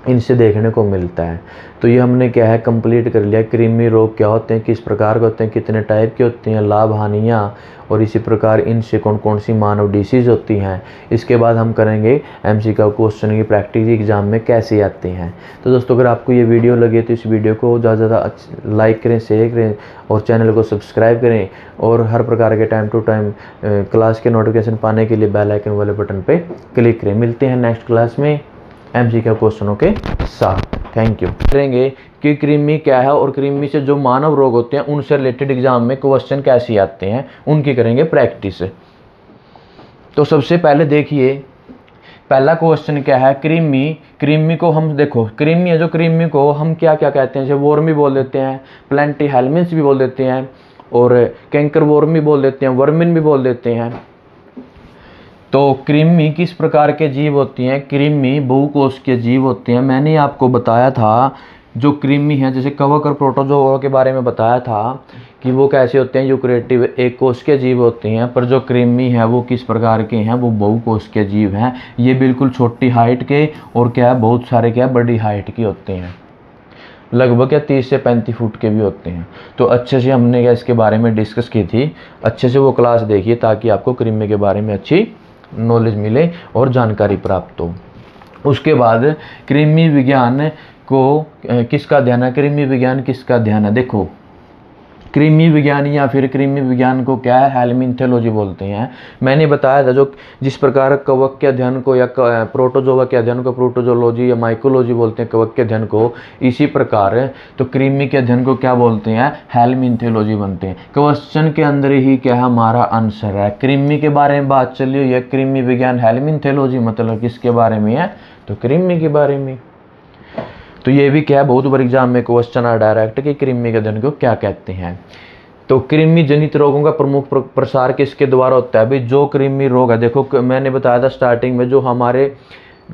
इनसे देखने को मिलता है। तो ये हमने क्या है, कंप्लीट कर लिया। कृमि रोग क्या होते हैं, किस प्रकार के होते हैं, कितने टाइप के होते हैं, लाभ हानियाँ, और इसी प्रकार इनसे कौन कौन सी मानव डिसीज होती हैं। इसके बाद हम करेंगे एमसीक्यू क्वेश्चन की प्रैक्टिस एग्जाम में कैसे आते हैं। तो दोस्तों अगर आपको ये वीडियो लगे तो इस वीडियो को ज़्यादा से ज़्यादा लाइक करें, शेयर करें और चैनल को सब्सक्राइब करें। और हर प्रकार के टाइम टू टाइम क्लास के नोटिफिकेशन पाने के लिए बेल आइकन वाले बटन पर क्लिक करें। मिलते हैं नेक्स्ट क्लास में एमसीक्यू क्वेश्चनों के साथ। Thank you. करेंगे कि कृमि क्या है और कृमि से जो मानव रोग होते हैं उनसे रिलेटेड एग्जाम में क्वेश्चन कैसे आते हैं, उनकी करेंगे प्रैक्टिस। तो सबसे पहले देखिए, पहला क्वेश्चन क्या है, कृमि को हम देखो, कृमि है, जो कृमि को हम क्या क्या कहते हैं, जैसे वॉर्म भी बोल देते हैं, प्लेंटीहेल्मिन्स भी बोल देते हैं, और कैंकर वॉर्म भी बोल देते हैं, वर्मिन भी बोल देते हैं। तो कृमि किस प्रकार के जीव होती हैं, कृमि बहुकोषीय जीव होते हैं। मैंने आपको बताया था जो कृमि है, जैसे कवक और प्रोटोजोआ के बारे में बताया था कि वो कैसे होते हैं, यूकैरियोटिक एक कोशिकीय जीव होते हैं। पर जो कृमि है वो किस प्रकार के हैं, वो बहुकोशिकीय जीव हैं। ये बिल्कुल छोटी हाइट के और क्या है, बहुत सारे क्या बड़ी हाइट के होते हैं, लगभग क्या 30 से 35 फुट के भी होते हैं। तो अच्छे से हमने क्या इसके बारे में डिस्कस की थी, अच्छे से वो क्लास देखिए ताकि आपको कृमि के बारे में अच्छी नॉलेज मिले और जानकारी प्राप्त हो। उसके बाद कृमि विज्ञान को किसका ध्यान है, कृमि विज्ञान किसका ध्यान है। देखो कृमि विज्ञान या फिर कृमि विज्ञान को क्या है, हेलमिन्थोलॉजी बोलते हैं। मैंने बताया था जो जिस प्रकार कवक के अध्ययन को या प्रोटोजोआ के अध्ययन को प्रोटोजोलॉजी या माइकोलॉजी बोलते हैं कवक के अध्ययन को, इसी प्रकार तो कृमि के अध्ययन को क्या बोलते हैं, हेलमिन्थोलॉजी बनते हैं। क्वेश्चन के अंदर ही क्या हमारा आंसर है, कृमि के बारे में बात चली हुई है, कृमि विज्ञान हेलमिन्थोलॉजी मतलब किसके बारे में है, तो कृमि के बारे में। तो ये भी क्या है, बहुत बार एग्जाम में क्वेश्चन आ डायरेक्ट कि कृमि के अध्ययन को क्या कहते हैं। तो कृमि जनित रोगों का प्रमुख प्रसार किसके द्वारा होता है, भाई जो कृमि रोग है, देखो मैंने बताया था स्टार्टिंग में, जो हमारे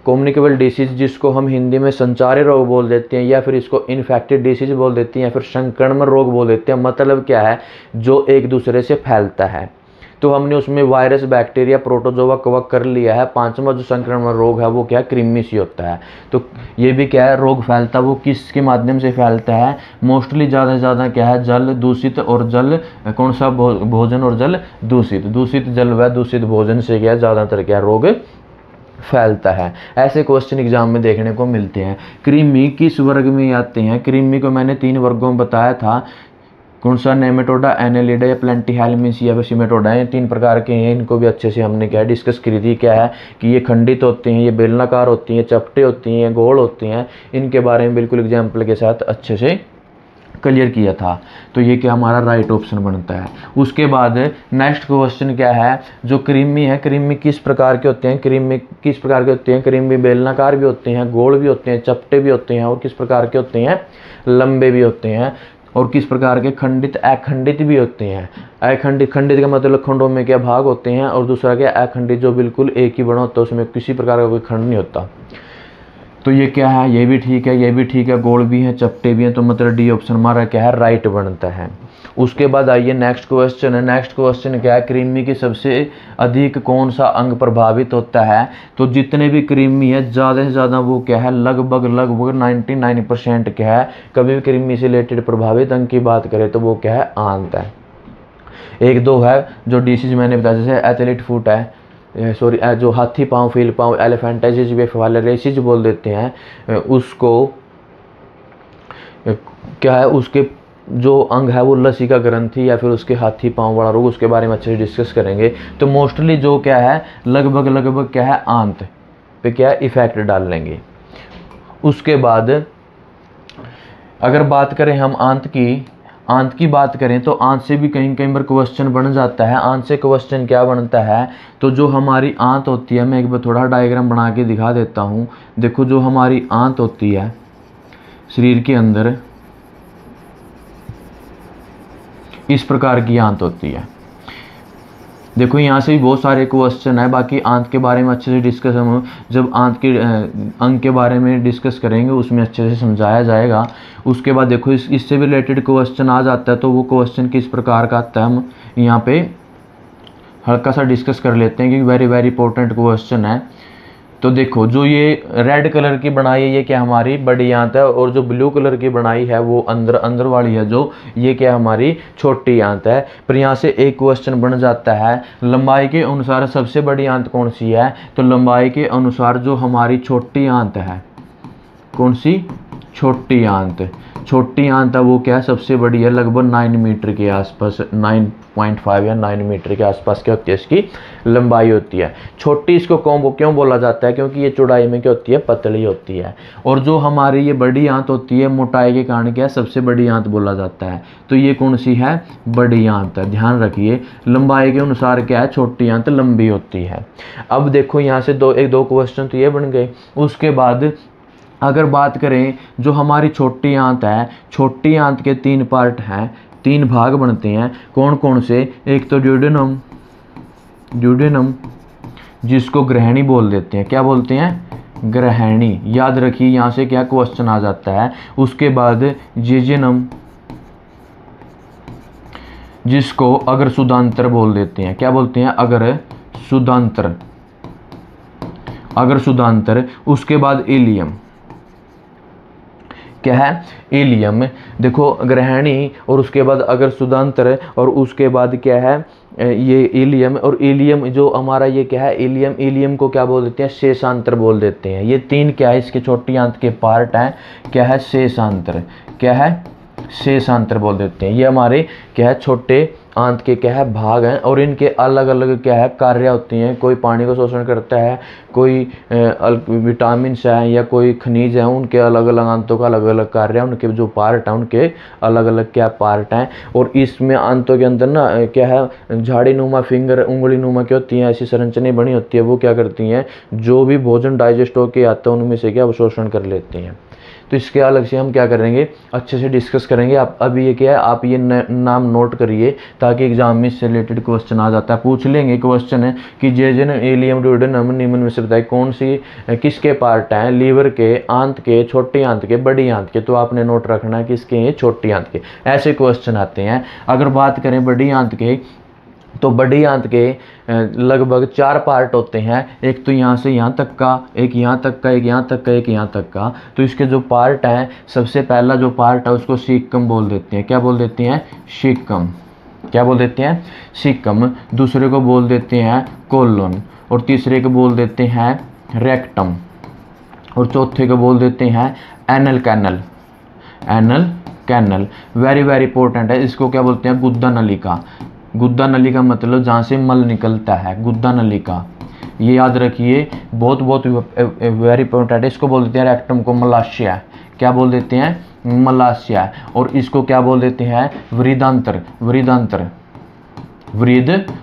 कम्युनिकेबल डिसीज जिसको हम हिंदी में संचारी रोग बोल देते हैं या फिर इसको इन्फेक्टेड डिसीज बोल देते हैं या फिर संक्रमण रोग बोल देते हैं, मतलब क्या है, जो एक दूसरे से फैलता है। तो हमने उसमें वायरस, बैक्टीरिया, प्रोटोजोआ, कवक कर लिया है। पांचवा जो संक्रमण रोग है वो क्या है, कृमि से होता है। तो ये भी क्या है, रोग फैलता है वो किसके माध्यम से फैलता है, मोस्टली ज़्यादा से ज़्यादा क्या है, जल दूषित और जल कौन सा भोजन और जल दूषित, दूषित जल व दूषित भोजन से क्या ज़्यादातर क्या रोग फैलता है। ऐसे क्वेश्चन एग्जाम में देखने को मिलते हैं। कृमि किस वर्ग में आते हैं, कृमि को मैंने 3 वर्गों में बताया था, कौन सा, नेमेटोडा, एनेलिडा या प्लेंटीहेल्मिन्थ या सिमेटोडा, ये 3 प्रकार के हैं। इनको भी अच्छे से हमने क्या डिस्कस करी थी, क्या है कि ये खंडित होते हैं, ये बेलनाकार होती हैं, चपटे होती हैं, गोल होती हैं, इनके बारे में बिल्कुल एग्जाम्पल के साथ अच्छे से क्लियर किया था। तो ये क्या हमारा राइट ऑप्शन बनता है। उसके बाद नेक्स्ट क्वेश्चन क्या है, जो कृमि है, कृमि किस प्रकार के होते हैं, कृमि किस प्रकार के होते हैं, कृमि बेलनाकार भी होते हैं, गोल भी होते हैं, चपटे भी होते हैं, और किस प्रकार के होते हैं, लंबे भी होते हैं, और किस प्रकार के खंडित, अखंडित भी होते हैं। अखंडित, खंडित का मतलब खंडों में क्या भाग होते हैं, और दूसरा क्या अखंडित, जो बिल्कुल एक ही बना होता है, उसमें किसी प्रकार का कोई खंड नहीं होता। तो ये क्या है, ये भी ठीक है, ये भी ठीक है, गोल भी हैं, चपटे भी हैं, तो मतलब डी ऑप्शन हमारा क्या है, राइट बनता है। उसके बाद आइए नेक्स्ट क्वेश्चन है। नेक्स्ट क्वेश्चन क्या है, कृमि की सबसे अधिक कौन सा अंग प्रभावित होता है। तो जितने भी कृमि है ज़्यादा से ज़्यादा वो क्या है, लगभग 99% क्या है, कभी भी कृमि से रिलेटेड प्रभावित अंग की बात करें तो वो क्या है, आंत है। 1-2 है जो डिसीज मैंने बताया, जैसे एथलीट फुट है, सॉरी जो हाथी पाँव, फील पाँव, एलिफेंटाइटिस वेफालेरेसिस बोल देते हैं, उसको क्या है, उसके जो अंग है वो लसिका ग्रंथि या फिर उसके हाथी पाँव वाला रोग, उसके बारे में अच्छे से डिस्कस करेंगे। तो मोस्टली जो क्या है, लगभग क्या है, आंत पे क्या इफेक्ट डाल लेंगे। उसके बाद अगर बात करें हम आंत की बात करें तो आंत से भी कहीं बार क्वेश्चन बन जाता है। आंत से क्वेश्चन क्या बनता है, तो जो हमारी आंत होती है, मैं एक बार थोड़ा डायग्राम बना के दिखा देता हूँ। देखो जो हमारी आंत होती है शरीर के अंदर, इस प्रकार की आंत होती है। देखो यहाँ से भी बहुत सारे क्वेश्चन है। बाकी आंत के बारे में अच्छे से डिस्कस हम जब आंत के अंग के बारे में डिस्कस करेंगे उसमें अच्छे से समझाया जाएगा। उसके बाद देखो इससे भी रिलेटेड क्वेश्चन आ जाता है, तो वो क्वेश्चन किस प्रकार का आता है हम यहाँ पे हल्का सा डिस्कस कर लेते हैं, क्योंकि वेरी इंपॉर्टेंट क्वेश्चन है। तो देखो जो ये रेड कलर की बनाई है ये क्या हमारी बड़ी आंत है, और जो ब्लू कलर की बनाई है वो अंदर वाली है, जो ये क्या हमारी छोटी आंत है। पर यहाँ से एक क्वेश्चन बन जाता है, लंबाई के अनुसार सबसे बड़ी आंत कौन सी है। तो लंबाई के अनुसार जो हमारी छोटी आंत है, कौन सी, छोटी आंत, छोटी आंत है वो क्या सबसे बड़ी है, लगभग 9 मीटर के आसपास, 9.5 या 9 मीटर के आसपास क्या होती है, इसकी लंबाई होती है। छोटी इसको क्यों बोला जाता है, क्योंकि ये चौड़ाई में क्या होती है, पतली होती है। और जो हमारी ये बड़ी आंत होती है, मोटाई के कारण क्या सबसे बड़ी आंत बोला जाता है। तो ये कौन सी है, बड़ी आंत है। ध्यान रखिए लंबाई के अनुसार क्या है, छोटी आंत लंबी होती है। अब देखो यहाँ से दो क्वेश्चन तो ये बन गए। उसके बाद अगर बात करें जो हमारी छोटी आंत है, छोटी आंत के 3 पार्ट हैं, 3 भाग बनते हैं। कौन कौन से, एक तो ड्यूडेनम जिसको ग्रहणी बोल देते हैं, क्या बोलते हैं, ग्रहणी। याद रखिए यहाँ से क्या क्वेश्चन आ जाता है। उसके बाद जेजेनम जिसको अगर सुदांतर बोल देते हैं, क्या बोलते हैं, अगर सुदांतर। उसके बाद इलियम, क्या है, इलियम। देखो ग्रहणी और उसके बाद अगर सुदांतर और उसके बाद क्या है ये इलियम। और इलियम जो हमारा ये क्या है, इलियम को क्या बोल देते हैं, शेषांतर बोल देते हैं। ये 3 क्या है, इसके छोटी आंत के पार्ट हैं, क्या है, शेषांतर, क्या है, शेषांत्र बोल देते हैं। ये हमारे क्या है, छोटे आंत के क्या है, भाग हैं, और इनके अलग अलग क्या है, कार्य होती हैं। कोई पानी को शोषण करता है, कोई विटामिन है या कोई खनिज है, उनके अलग अलग आंतों का अलग अलग कार्य है, उनके जो पार्ट हैं उनके अलग अलग क्या पार्ट हैं। और इसमें आंतों के अंदर ना क्या है, झाड़ी नुमा, फिंगर, उंगली नुमा क्या होती हैं, ऐसी संरचनाएं बनी होती है। वो क्या करती हैं, जो भी भोजन डाइजेस्ट होके आता है उनमें से क्या शोषण कर लेती हैं। तो इसके अलग से हम क्या करेंगे, अच्छे से डिस्कस करेंगे। आप अभी ये क्या है, आप ये नाम नोट करिए, ताकि एग्जाम में इससे रिलेटेड क्वेश्चन आ जाता है। पूछ लेंगे क्वेश्चन है कि जेजन एलियम ड्यूडेनम निम्न में से बताइए कौन सी किसके पार्ट हैं, लीवर के, आंत के, छोटी आंत के, बड़ी आंत के। तो आपने नोट रखना है किसके हैं, छोटी आंत के। ऐसे क्वेश्चन आते हैं। अगर बात करें बड़ी आंत के, तो बड़ी आंत के लगभग 4 पार्ट होते हैं। एक तो यहाँ से यहाँ तक का, एक यहाँ तक का, एक यहाँ तक का, एक यहाँ तक का। तो इसके जो पार्ट हैं, सबसे पहला जो पार्ट है उसको सीकम बोल देते हैं। क्या बोल देते हैं, सीकम। क्या बोल देते हैं, सीकम। दूसरे को बोल देते हैं कोलन, और तीसरे को बोल देते हैं रेक्टम, और चौथे को बोल देते हैं anal canal. Anal canal very very important है। इसको क्या बोलते हैं, गुद्दा नलिका। गुद्दा नलिका मतलब जहाँ से मल निकलता है, गुद्दा नलिका। ये याद रखिए, बहुत बहुत वेरी इंपॉर्टेंट है। इसको बोल देते हैं रेक्टम को मलाशय। क्या बोल देते हैं, मलाशय। और इसको क्या बोल देते हैं, वृदांतर। वृदांतर, वृदांतर।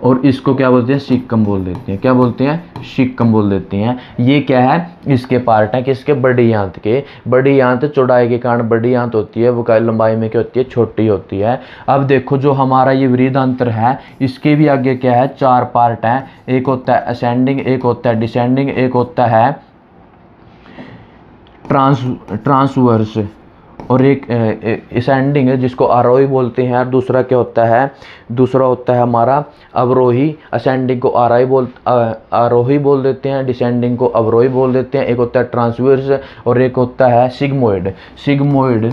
और इसको क्या बोलते हैं, सीकम बोल देते हैं। क्या बोलते हैं, सीकम बोल देते हैं। ये क्या है, इसके पार्ट है किसके, बड़ी आंत के। बड़ी आंत चौड़ाई के कारण बड़ी आंत होती है, वो लंबाई में क्या होती है, छोटी होती है। अब देखो जो हमारा ये वृदांतर है, इसके भी आगे क्या है, 4 पार्ट हैं। एक होता है असेंडिंग, एक होता है डिसेंडिंग, एक होता है ट्रांसवर्स, और एक असेंडिंग है जिसको आरोही बोलते हैं। और दूसरा क्या होता है, दूसरा होता है हमारा अवरोही। असेंडिंग को आरोही बोल देते हैं, डिसेंडिंग को अवरोही बोल देते हैं। एक होता है ट्रांसवर्स, और एक होता है सिग्मोइड। सिग्मोइड,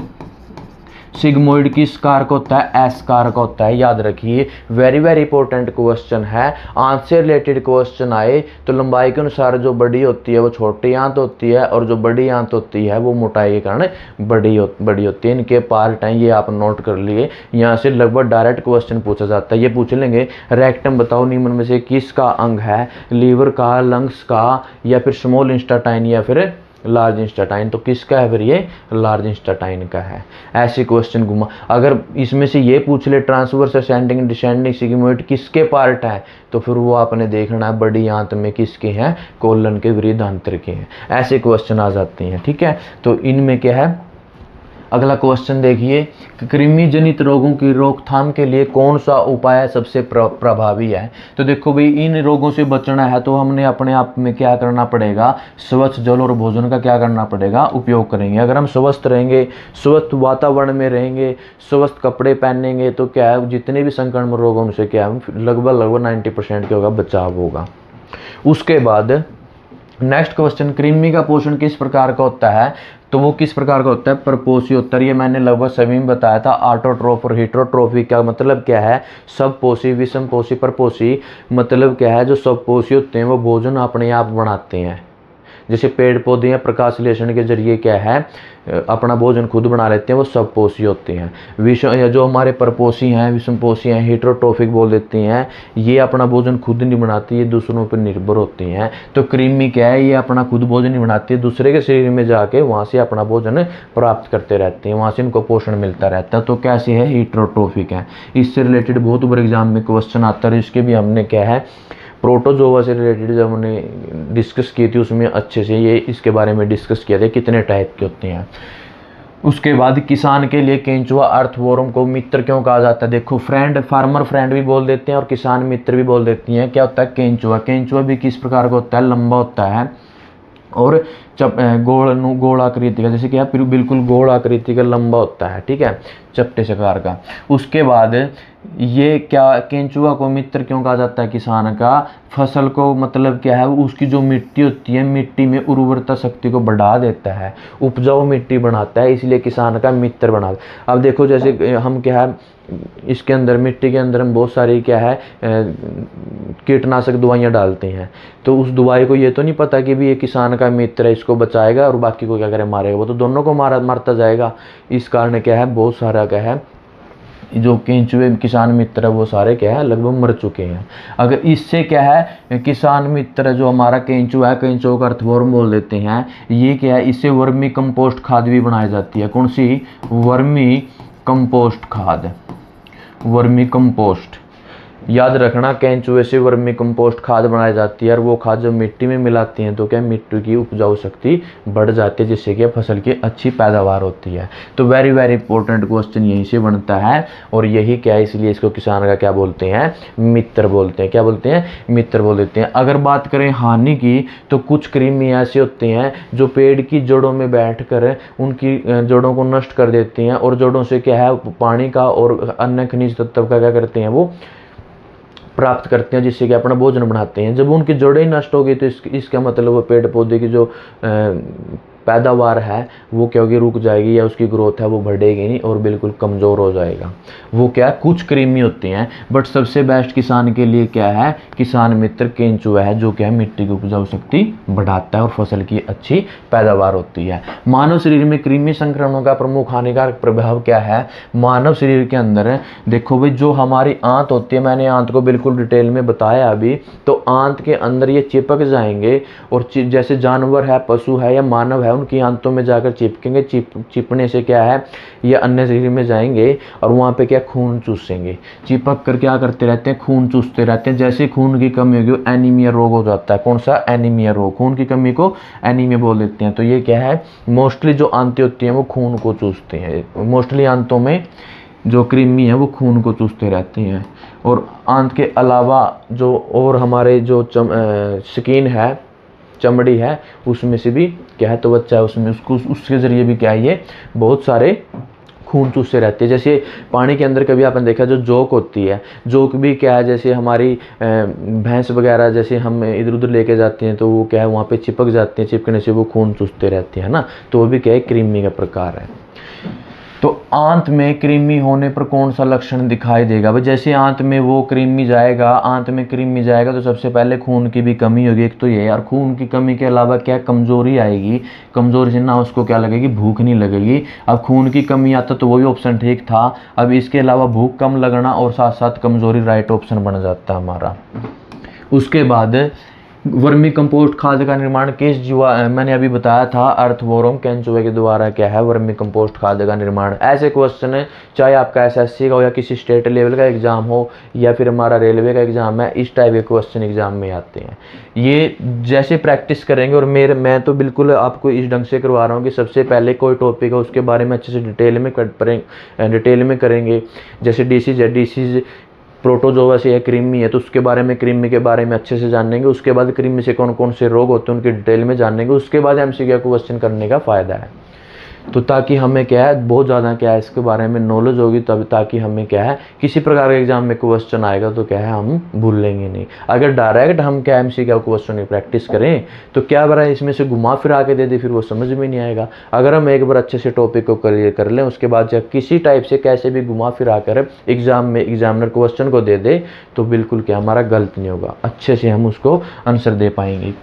सिग्मोइड किस कारक होता है, एस कारक होता है। याद रखिए, वेरी वेरी इंपॉर्टेंट क्वेश्चन है। आंत से रिलेटेड क्वेश्चन आए तो लंबाई के अनुसार जो बड़ी होती है वो छोटी आंत होती है, और जो बड़ी आंत होती है वो मोटाई के कारण बड़ी होती है। इनके पार्ट हैं, ये आप नोट कर लिए। यहाँ से लगभग डायरेक्ट क्वेश्चन पूछा जाता है। ये पूछ लेंगे, रेक्टम बताओ निम्न में से किसका अंग है, लीवर का, लंग्स का, या फिर स्मॉल इंस्टेटाइन, या फिर लार्ज इंस्टेटाइन। तो किसका है फिर, ये लार्ज इंस्टेटाइन का है। ऐसे क्वेश्चन घुमा। अगर इसमें से ये पूछ ले ट्रांसवर्स, असेंडिंग, डिसेंडिंग, सिग्मोइड किसके पार्ट है, तो फिर वो आपने देखना है बड़ी आंत में किसके हैं, कोलन के, वृदांतर के हैं। ऐसे क्वेश्चन आ जाते हैं, ठीक है। तो इनमें क्या है, अगला क्वेश्चन देखिए, कृमि जनित रोगों की रोकथाम के लिए कौन सा उपाय सबसे प्रभावी है। तो देखो भाई, इन रोगों से बचना है तो हमने अपने आप में क्या करना पड़ेगा, स्वच्छ जल और भोजन का क्या करना पड़ेगा, उपयोग करेंगे। अगर हम स्वस्थ रहेंगे, स्वस्थ वातावरण में रहेंगे, स्वस्थ कपड़े पहनेंगे, तो क्या है, जितने भी संक्रमण रोग उनसे क्या है, लगभग 90% क्या होगा, बचाव होगा। उसके बाद नेक्स्ट क्वेश्चन, कृमि का पोषण किस प्रकार का होता है। तो वो किस प्रकार का होता है, परपोषी उत्तर। ये मैंने लगभग सभी में बताया था। ऑटोट्रोफ और हेटेरोट्रोफी का मतलब क्या है, सबपोषी, विषमपोषी, परपोषी मतलब क्या है, जो सबपोषी होते हैं वो भोजन अपने आप बनाते हैं। जैसे पेड़ पौधे या प्रकाश संश्लेषण के जरिए क्या है, अपना भोजन खुद बना लेते हैं, वो सबपोषी होते हैं। विषम जो हमारे परपोषी हैं, विषमपोषी हैं, हेटेरोट्रोफिक बोल देते हैं, ये अपना भोजन खुद नहीं बनाती, ये दूसरों पर निर्भर होती हैं। तो कृमि क्या है, ये अपना खुद भोजन नहीं बनाती है, दूसरे के शरीर में जाके वहाँ से अपना भोजन प्राप्त करते रहते हैं, वहाँ से इनको पोषण मिलता रहता है। तो कैसे है, हेटेरोट्रोफिक है। इससे रिलेटेड बहुत बार एग्जाम में क्वेश्चन आता है। इसके भी हमने क्या है, प्रोटोजोआ से रिलेटेड जब हमने डिस्कस की थी उसमें अच्छे से ये इसके बारे में डिस्कस किया था, कितने टाइप के होते हैं। उसके बाद किसान के लिए केंचुआ अर्थवॉर्म को मित्र क्यों कहा जाता है। देखो, फ्रेंड, फार्मर फ्रेंड भी बोल देते हैं और किसान मित्र भी बोल देती हैं। क्या होता है, केंचुआ। केंचुआ भी किस प्रकार का होता है, लंबा होता है और गोल आकृति का, जैसे कि आप बिल्कुल गोल आकृति का लंबा होता है, ठीक है, चपटे आकार का। उसके बाद ये क्या, केंचुआ को मित्र क्यों कहा जाता है किसान का, फसल को मतलब क्या है, उसकी जो मिट्टी होती है, मिट्टी में उर्वरता शक्ति को बढ़ा देता है, उपजाऊ मिट्टी बनाता है, इसलिए किसान का मित्र बना। अब देखो, जैसे हम क्या है, इसके अंदर मिट्टी के अंदर हम बहुत सारी क्या है कीटनाशक दवाइयाँ डालते हैं, तो उस दवाई को ये तो नहीं पता कि भी ये किसान का मित्र है, इसको बचाएगा और बाकी को क्या करे मारेगा, वो तो दोनों को मारता जाएगा। इस कारण क्या है बहुत सारा क्या है जो केंचुए किसान मित्र है वो सारे क्या है लगभग मर चुके हैं। अगर इससे क्या है किसान मित्र जो हमारा केंचुआ है, केंचुओं का अर्थवर्म बोल देते हैं, ये क्या है इससे वर्मी कंपोस्ट खाद भी बनाई जाती है। कौन सी? वर्मी कंपोस्ट खाद, वर्मी कंपोस्ट। याद रखना केंचुए से वर्मी कंपोस्ट खाद बनाई जाती है और वो खाद जब मिट्टी में मिलाती हैं तो क्या मिट्टी की उपजाऊ शक्ति बढ़ जाती है, जिससे कि फसल की अच्छी पैदावार होती है। तो वेरी वेरी इंपॉर्टेंट क्वेश्चन यहीं से बनता है और यही क्या है इसलिए इसको किसान का क्या बोलते हैं? मित्र बोलते हैं। क्या बोलते हैं? मित्र बोल देते हैं। अगर बात करें हानि की तो कुछ कृमि ऐसे होते हैं जो पेड़ की जड़ों में बैठकर उनकी जड़ों को नष्ट कर देते हैं और जड़ों से क्या है पानी का और अन्य खनिज तत्व का क्या करते हैं वो प्राप्त करते हैं, जिससे कि अपना भोजन बनाते हैं। जब उनकी जड़ें नष्ट हो गई तो इसका मतलब वो पेड़ पौधे की जो पैदावार है वो क्या होगी? रुक जाएगी या उसकी ग्रोथ है वो बढ़ेगी नहीं और बिल्कुल कमज़ोर हो जाएगा। वो क्या कुछ कृमि होती हैं, बट सबसे बेस्ट किसान के लिए क्या है? किसान मित्र केंचुआ है जो क्या है मिट्टी की उपजाऊ शक्ति बढ़ाता है और फसल की अच्छी पैदावार होती है। मानव शरीर में कृमि संक्रमणों का प्रमुख हानिकारक प्रभाव क्या है? मानव शरीर के अंदर देखो भाई जो हमारी आंत होती है, मैंने आंत को बिल्कुल डिटेल में बताया अभी, तो आंत के अंदर ये चिपक जाएंगे और जैसे जानवर है, पशु है या मानव है, उनकी आंतों में जाकर चिपकेंगे। चिपने से क्या है ये अन्य शरीर में जाएंगे और वहाँ पे क्या खून चूसेंगे। चिपक कर क्या करते रहते हैं? खून चूसते रहते हैं। जैसे खून की कमी होगी एनीमिया रोग हो जाता है। कौन सा? एनीमिया रोग। खून की कमी को एनीमिया बोल देते हैं। तो ये क्या है मोस्टली जो आंतें होती हैं वो खून को चूसते हैं। मोस्टली आंतों में जो कृमि है वो खून को चूसते रहते हैं। और आंत के अलावा जो और हमारे जो स्किन है, चमड़ी है, उसमें से भी क्या है त्वचा है, उसमें उसके ज़रिए भी क्या है ये बहुत सारे खून चूसते रहते हैं। जैसे पानी के अंदर कभी आपने देखा जो जोक होती है, जोक भी क्या है जैसे हमारी भैंस वगैरह जैसे हम इधर उधर लेके जाते हैं तो वो क्या है वहाँ पे चिपक जाते हैं, चिपकने से वो खून चूसते रहते हैं ना, तो वो भी क्या है कृमि का प्रकार है। तो आंत में कृमि होने पर कौन सा लक्षण दिखाई देगा? भाई जैसे आंत में वो कृमि जाएगा, आंत में कृमि जाएगा तो सबसे पहले खून की भी कमी होगी। एक तो ये यार खून की कमी के अलावा क्या कमजोरी आएगी। कमजोरी से ना उसको क्या लगेगी? भूख नहीं लगेगी। अब खून की कमी आता तो वो भी ऑप्शन ठीक था, अब इसके अलावा भूख कम लगना और साथ साथ कमजोरी राइट ऑप्शन बन जाता है हमारा। उसके बाद वर्मी कंपोस्ट खाद का निर्माण किस जीवा मैंने अभी बताया था अर्थवर्म केंचुए के द्वारा क्या है वर्मी कंपोस्ट खाद का निर्माण। ऐसे क्वेश्चन है चाहे आपका एसएससी का हो या किसी स्टेट लेवल का एग्जाम हो या फिर हमारा रेलवे का एग्जाम है, इस टाइप के क्वेश्चन एग्जाम में आते हैं। ये जैसे प्रैक्टिस करेंगे और मैं तो बिल्कुल आपको इस ढंग से करवा रहा हूँ कि सबसे पहले कोई टॉपिक है उसके बारे में अच्छे से डिटेल में करेंगे। जैसे डिसीज है, डिसीज प्रोटोजोआ से या कृमि है तो उसके बारे में कृमि के बारे में अच्छे से जानेंगे। उसके बाद कृमि से कौन कौन से रोग होते हैं उनकी डिटेल में जानेंगे। उसके बाद एमसीक्यू क्वेश्चन करने का फ़ायदा है। तो ताकि हमें क्या है बहुत ज़्यादा क्या है इसके बारे में नॉलेज होगी, तब ताकि हमें क्या है किसी प्रकार के एग्जाम में क्वेश्चन आएगा तो क्या है हम भूलेंगे नहीं। अगर डायरेक्ट हम क्या एमसीक्यू क्वेश्चन की प्रैक्टिस करें तो क्या बड़ा इसमें से घुमा फिरा के दे दे फिर वो समझ में नहीं आएगा। अगर हम एक बार अच्छे से टॉपिक को क्लियर कर लें उसके बाद जब किसी टाइप से कैसे भी घुमा फिरा कर एग्जाम में एग्जामिनर क्वेश्चन को दे दे तो बिल्कुल क्या हमारा गलत नहीं होगा, अच्छे से हम उसको आंसर दे पाएंगे।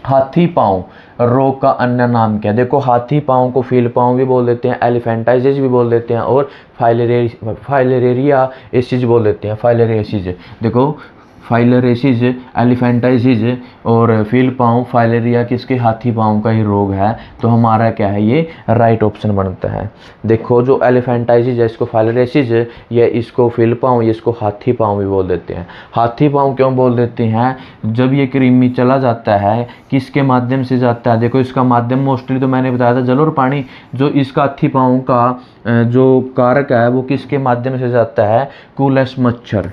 हाथी पाँव रोग का अन्य नाम क्या है? देखो हाथी पाँव को फील पाँव भी बोल देते हैं, एलिफेंटाइसिस भी बोल देते हैं और फाइलेरिया एसिस बोल देते हैं। फाइलेरियासिस देखो फाइलेरियासिस, एलिफेंटाइसिस और फील पाँव, फाइलेरिया किसके? हाथी पाँव का ही रोग है। तो हमारा क्या है ये राइट ऑप्शन बनता है। देखो जो एलिफेंटाइसिस है इसको फाइलेरियासिस, या इसको फील पाँव, या इसको हाथी पाँव भी बोल देते हैं। हाथी पाँव क्यों बोल देते हैं? जब ये कृमि चला जाता है किसके माध्यम से जाता है? देखो इसका माध्यम मोस्टली तो मैंने बताया था जल और पानी। जो इसका हाथी पाँव का जो कारक है वो किसके माध्यम से जाता है? कूलेक्स मच्छर,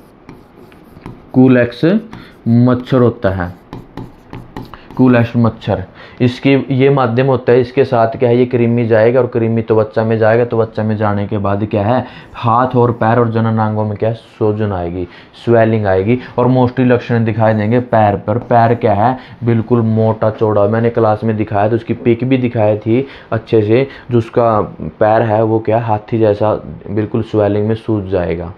कूलेक्स मच्छर होता है। कूलेक्स मच्छर इसकी ये माध्यम होता है, इसके साथ क्या है ये कृमि जाएगा और कृमि त्वचा में जाएगा, त्वचा में जाने के बाद क्या है हाथ और पैर और जननांगों में क्या है सूजन आएगी, स्वेलिंग आएगी और मोस्टली लक्षण दिखाई देंगे पैर पर। पैर क्या है बिल्कुल मोटा चौड़ा, मैंने क्लास में दिखाया तो उसकी पिक भी दिखाई थी अच्छे से, जो उसका पैर है वो क्या हाथी जैसा बिल्कुल स्वेलिंग में सूज जाएगा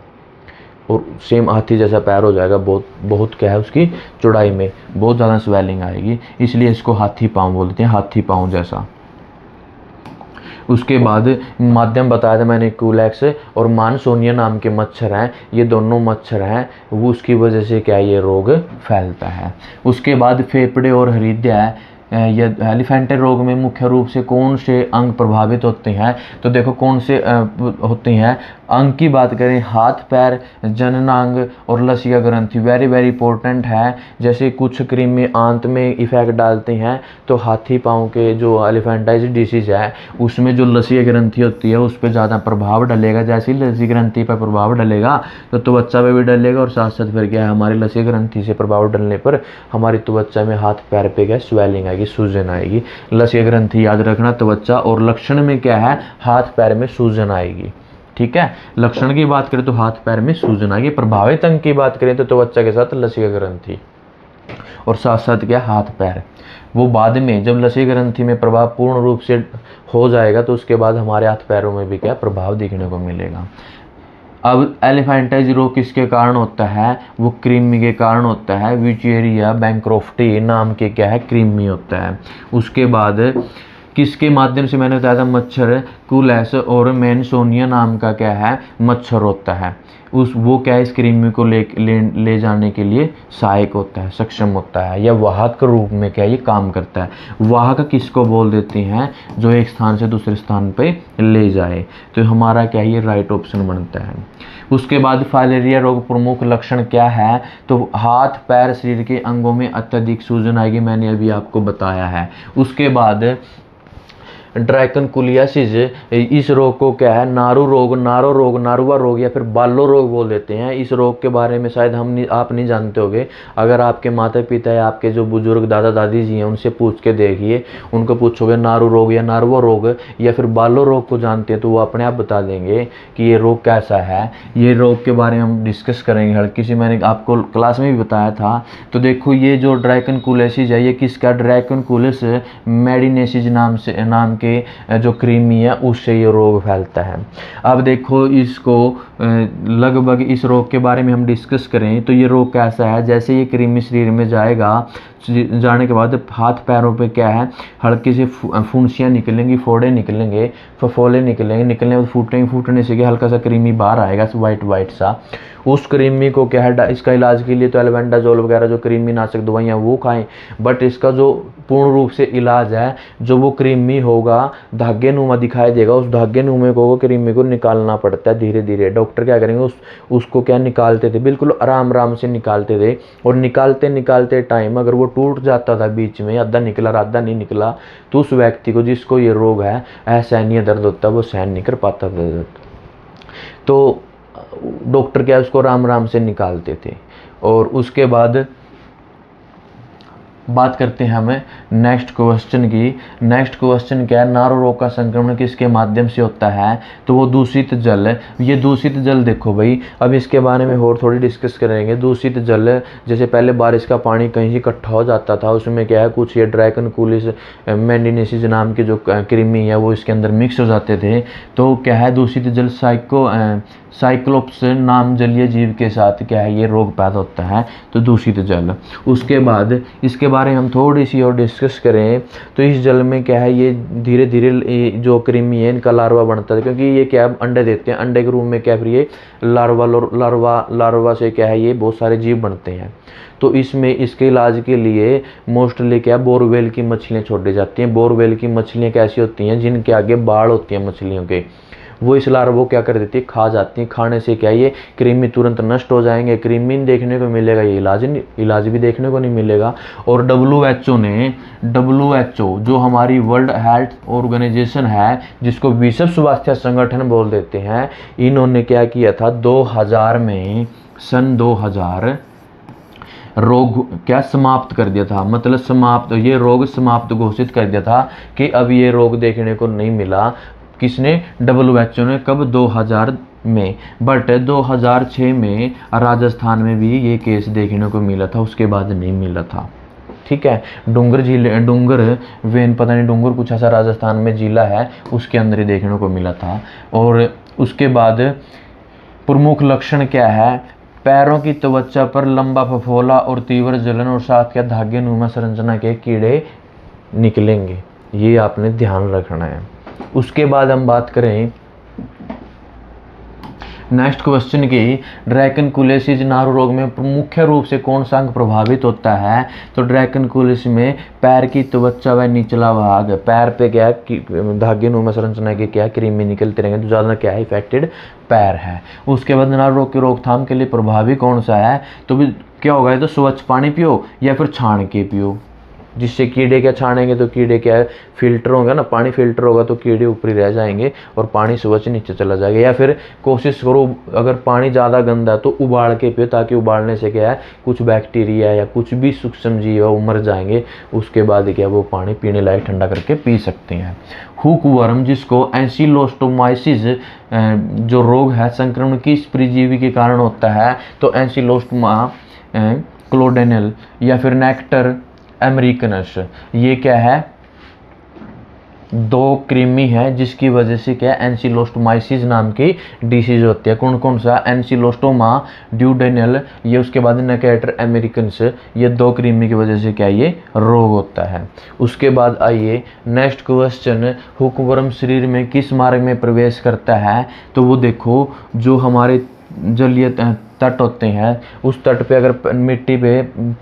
और सेम हाथी जैसा पैर हो जाएगा, बहुत बहुत क्या है उसकी चौड़ाई में बहुत ज़्यादा स्वेलिंग आएगी, इसलिए इसको हाथी पाँव बोलते हैं, हाथी पाँव जैसा। उसके बाद माध्यम बताया था मैंने क्यूलेक्स और मानसोनिया नाम के मच्छर हैं, ये दोनों मच्छर हैं, वो उसकी वजह से क्या ये रोग फैलता है। उसके बाद फेफड़े और हृदय है, या एलिफेंटल रोग में मुख्य रूप से कौन से अंग प्रभावित होते हैं, तो देखो कौन से होते हैं। अंग की बात करें हाथ पैर जननांग और लसिका ग्रंथि वेरी वेरी इंपॉर्टेंट है। जैसे कुछ कृमि आंत में इफेक्ट डालते हैं, तो हाथी पाँव के जो एलिफेंटाइटिस डिसीज है उसमें जो लसिका ग्रंथि होती है उस पर ज़्यादा प्रभाव डलेगा। जैसे ही लसिका ग्रंथि पर प्रभाव डलेगा तो त्वचा पे भी डलेगा और साथ साथ फिर क्या है हमारी लसिका ग्रंथि से प्रभाव डलने पर हमारी त्वचा में हाथ पैर पे क्या स्वेलिंग आएगी, सूजन आएगी। लसिका ग्रंथि याद रखना, त्वचा और लक्षण में क्या है हाथ पैर में सूजन आएगी। ठीक है, लक्षण की बात करें तो हाथ पैर में सूजन आएगी, प्रभावित अंग की बात करें तो त्वचा के साथ लसिका ग्रंथि और साथ साथ क्या हाथ पैर। वो बाद में जब लसिका ग्रंथि में प्रभाव पूर्ण रूप से हो जाएगा तो उसके बाद हमारे हाथ पैरों में भी क्या प्रभाव दिखने को मिलेगा। अब एलिफेंटाइटिस रोग किसके कारण होता है, वो कृमि के कारण होता है। विचेरिया बैंक्रोफ्टी नाम के क्या है कृमि होता है। उसके बाद किसके माध्यम से मैंने बताया था मच्छर क्यूलेक्स और मैनसोनिया नाम का क्या है मच्छर होता है, उस वो क्या है इस कृमि को ले जाने के लिए सहायक होता है, सक्षम होता है या वाहक के रूप में क्या ये काम करता है। वाहक किसको बोल देते हैं, जो एक स्थान से दूसरे स्थान पे ले जाए, तो हमारा क्या ये राइट ऑप्शन बनता है। उसके बाद फाइलेरिया रोग प्रमुख लक्षण क्या है, तो हाथ पैर शरीर के अंगों में अत्यधिक सूजन आएगी, मैंने अभी आपको बताया है। उसके बाद ड्रैकनकुलियासिस, इस रोग को क्या है नारू रोग, नारुआ रोग या फिर बालो रोग बोल देते हैं। इस रोग के बारे में शायद आप नहीं जानते होंगे। अगर आपके माता पिता या आपके जो बुजुर्ग दादा दादी जी हैं उनसे पूछ के देखिए, उनको पूछोगे नारू रोग या नारुआ रोग या फिर बालो रोग को जानते हैं तो वो अपने आप बता देंगे कि ये रोग कैसा है। ये रोग के बारे में हम डिस्कस करेंगे हल्की सी, मैंने आपको क्लास में भी बताया था। तो देखो ये जो ड्रैकनकुलियासिस है ये किसका, ड्रैकनकुलिस मेडिनेसिस नाम के जो कृमि है उससे ये रोग फैलता है। अब देखो इसको लगभग इस रोग के बारे में हम डिस्कस करें तो ये रोग कैसा है। जैसे ये कृमि शरीर में जाने के बाद हाथ पैरों पे क्या है हल्की से फुंसियाँ निकलेंगी, फोड़े निकलेंगे, फफोले निकलने फूटने से क्या हल्का सा कृमि बाहर आएगा वाइट सा। उस कृमि को क्या है इसका इलाज के लिए तो एल्बेंडाजोल वगैरह जो कृमिनाशक दवाइयाँ वो खाएं, बट इसका जो पूर्ण रूप से इलाज है जो वो कृमि होगा धागे नुमा दिखाई देगा, उस धागे नुमे को कृमि को निकालना पड़ता है धीरे धीरे। डॉक्टर क्या करेंगे उसको क्या निकालते थे, बिल्कुल आराम से निकालते थे और निकालते टाइम अगर वो टूट जाता था बीच में, आधा निकला आधा नहीं निकला, तो उस व्यक्ति को जिसको ये रोग है असहनीय दर्द होता है, वो सहन नहीं कर पाता था दर्द, तो डॉक्टर क्या उसको राम से निकालते थे। और उसके बाद बात करते हैं हमें नेक्स्ट क्वेश्चन की। नेक्स्ट क्वेश्चन क्या है, नारू रोग का संक्रमण किसके माध्यम से होता है, तो वो दूषित जल। ये दूषित जल देखो भाई, अब इसके बारे में और थोड़ी डिस्कस करेंगे। दूषित जल जैसे पहले बारिश का पानी कहीं से इकट्ठा हो जाता था, उसमें क्या है कुछ ये ड्रैकनकुलिस मेडिनेसिस नाम के जो कृमि है वो इसके अंदर मिक्स हो जाते थे, तो क्या है दूषित जल साइक्लोप्स नाम जलीय जीव के साथ क्या है ये रोग पैदा होता है, तो दूषित जल। उसके बाद इसके बारे में हम थोड़ी सी और डिस्कस करें तो इस जल में क्या है ये धीरे धीरे जो कृमि है इनका लार्वा बनता है, क्योंकि ये क्या अंडे देते हैं, अंडे के रूप में क्या फिर ये लार्वा से क्या है ये बहुत सारे जीव बनते हैं। तो इसमें इसके इलाज के लिए मोस्टली क्या बोरवेल की मछलियाँ छोड़ी जाती हैं। बोरवेल की मछलियाँ कैसी होती हैं, जिनके आगे बाढ़ होती है मछलियों के, वो इस लार्वा क्या कर देती है खा जाती है। खाने से क्या ये कृमि तुरंत नष्ट हो जाएंगे, कृमि देखने को मिलेगा, ये इलाज भी देखने को नहीं मिलेगा। और WHO जो हमारी वर्ल्ड हेल्थ ऑर्गेनाइजेशन है, जिसको विश्व स्वास्थ्य संगठन बोल देते हैं, इन्होंने क्या किया था 2000 में सन 2000 रोग क्या समाप्त कर दिया था, मतलब समाप्त, ये रोग समाप्त घोषित कर दिया था कि अब ये रोग देखने को नहीं मिला। किसने? WHO ने। कब? 2000 में। बट 2006 में राजस्थान में भी ये केस देखने को मिला था, उसके बाद नहीं मिला था। ठीक है, डूंगर झील, डूंगर वेन, पता नहीं डूंगर कुछ ऐसा राजस्थान में जिला है, उसके अंदर ही देखने को मिला था। और उसके बाद प्रमुख लक्षण क्या है? पैरों की त्वचा पर लंबा फफोला और तीव्र जलन और साथ क्या धागे नुमा संरचना के कीड़े निकलेंगे, ये आपने ध्यान रखना है। उसके बाद हम बात करें नेक्स्ट क्वेश्चन की, ड्रैकनकुलिसिस नारू रोग में मुख्य रूप से कौन सा अंग प्रभावित होता है? तो ड्रैकनकुलिसिस में पैर की त्वचा व निचला भाग, पैर पे क्या है? धागे नुमा संरचना के क्या कृमि निकलते रहेंगे, तो ज़्यादा क्या है इफेक्टेड? पैर है। उसके बाद नारू रोग की रोकथाम के लिए प्रभावी कौन सा है? तो भी क्या होगा? तो स्वच्छ पानी पियो या फिर छान के पियो, जिससे कीड़े क्या छानेंगे तो कीड़े क्या है? फिल्टर होगा ना, पानी फिल्टर होगा तो कीड़े ऊपर ही रह जाएंगे और पानी स्वच्छ नीचे चला जाएगा। या फिर कोशिश करो, अगर पानी ज़्यादा गंदा है तो उबाल के पियो, ताकि उबालने से क्या है कुछ बैक्टीरिया या कुछ भी सूक्ष्म जीव है वो मर जाएंगे। उसके बाद क्या वो पानी पीने लायक ठंडा करके पी सकते हैं। हुक वर्म, जिसको एंसिलोस्टोमाइसिस जो रोग है संक्रमण किस परजीवी के कारण होता है? तो एंसिलोस्टोमा क्लोडेनल या फिर नेक्टर अमेरिकनस, ये क्या है? दो कृमि है जिसकी वजह से क्या एंसिलोस्टोमाइसिस नाम की डिसीज होती है। कौन कौन सा? एंसिलोस्टोमा ड्यूडेनल, ये उसके बाद नेक्टर अमेरिकनस, ये दो कृमि की वजह से क्या ये रोग होता है। उसके बाद आइए नेक्स्ट क्वेश्चन, हुकवर्म शरीर में किस मार्ग में प्रवेश करता है? तो वो देखो, जो हमारे जलीय तट होते हैं उस तट पे अगर मिट्टी पे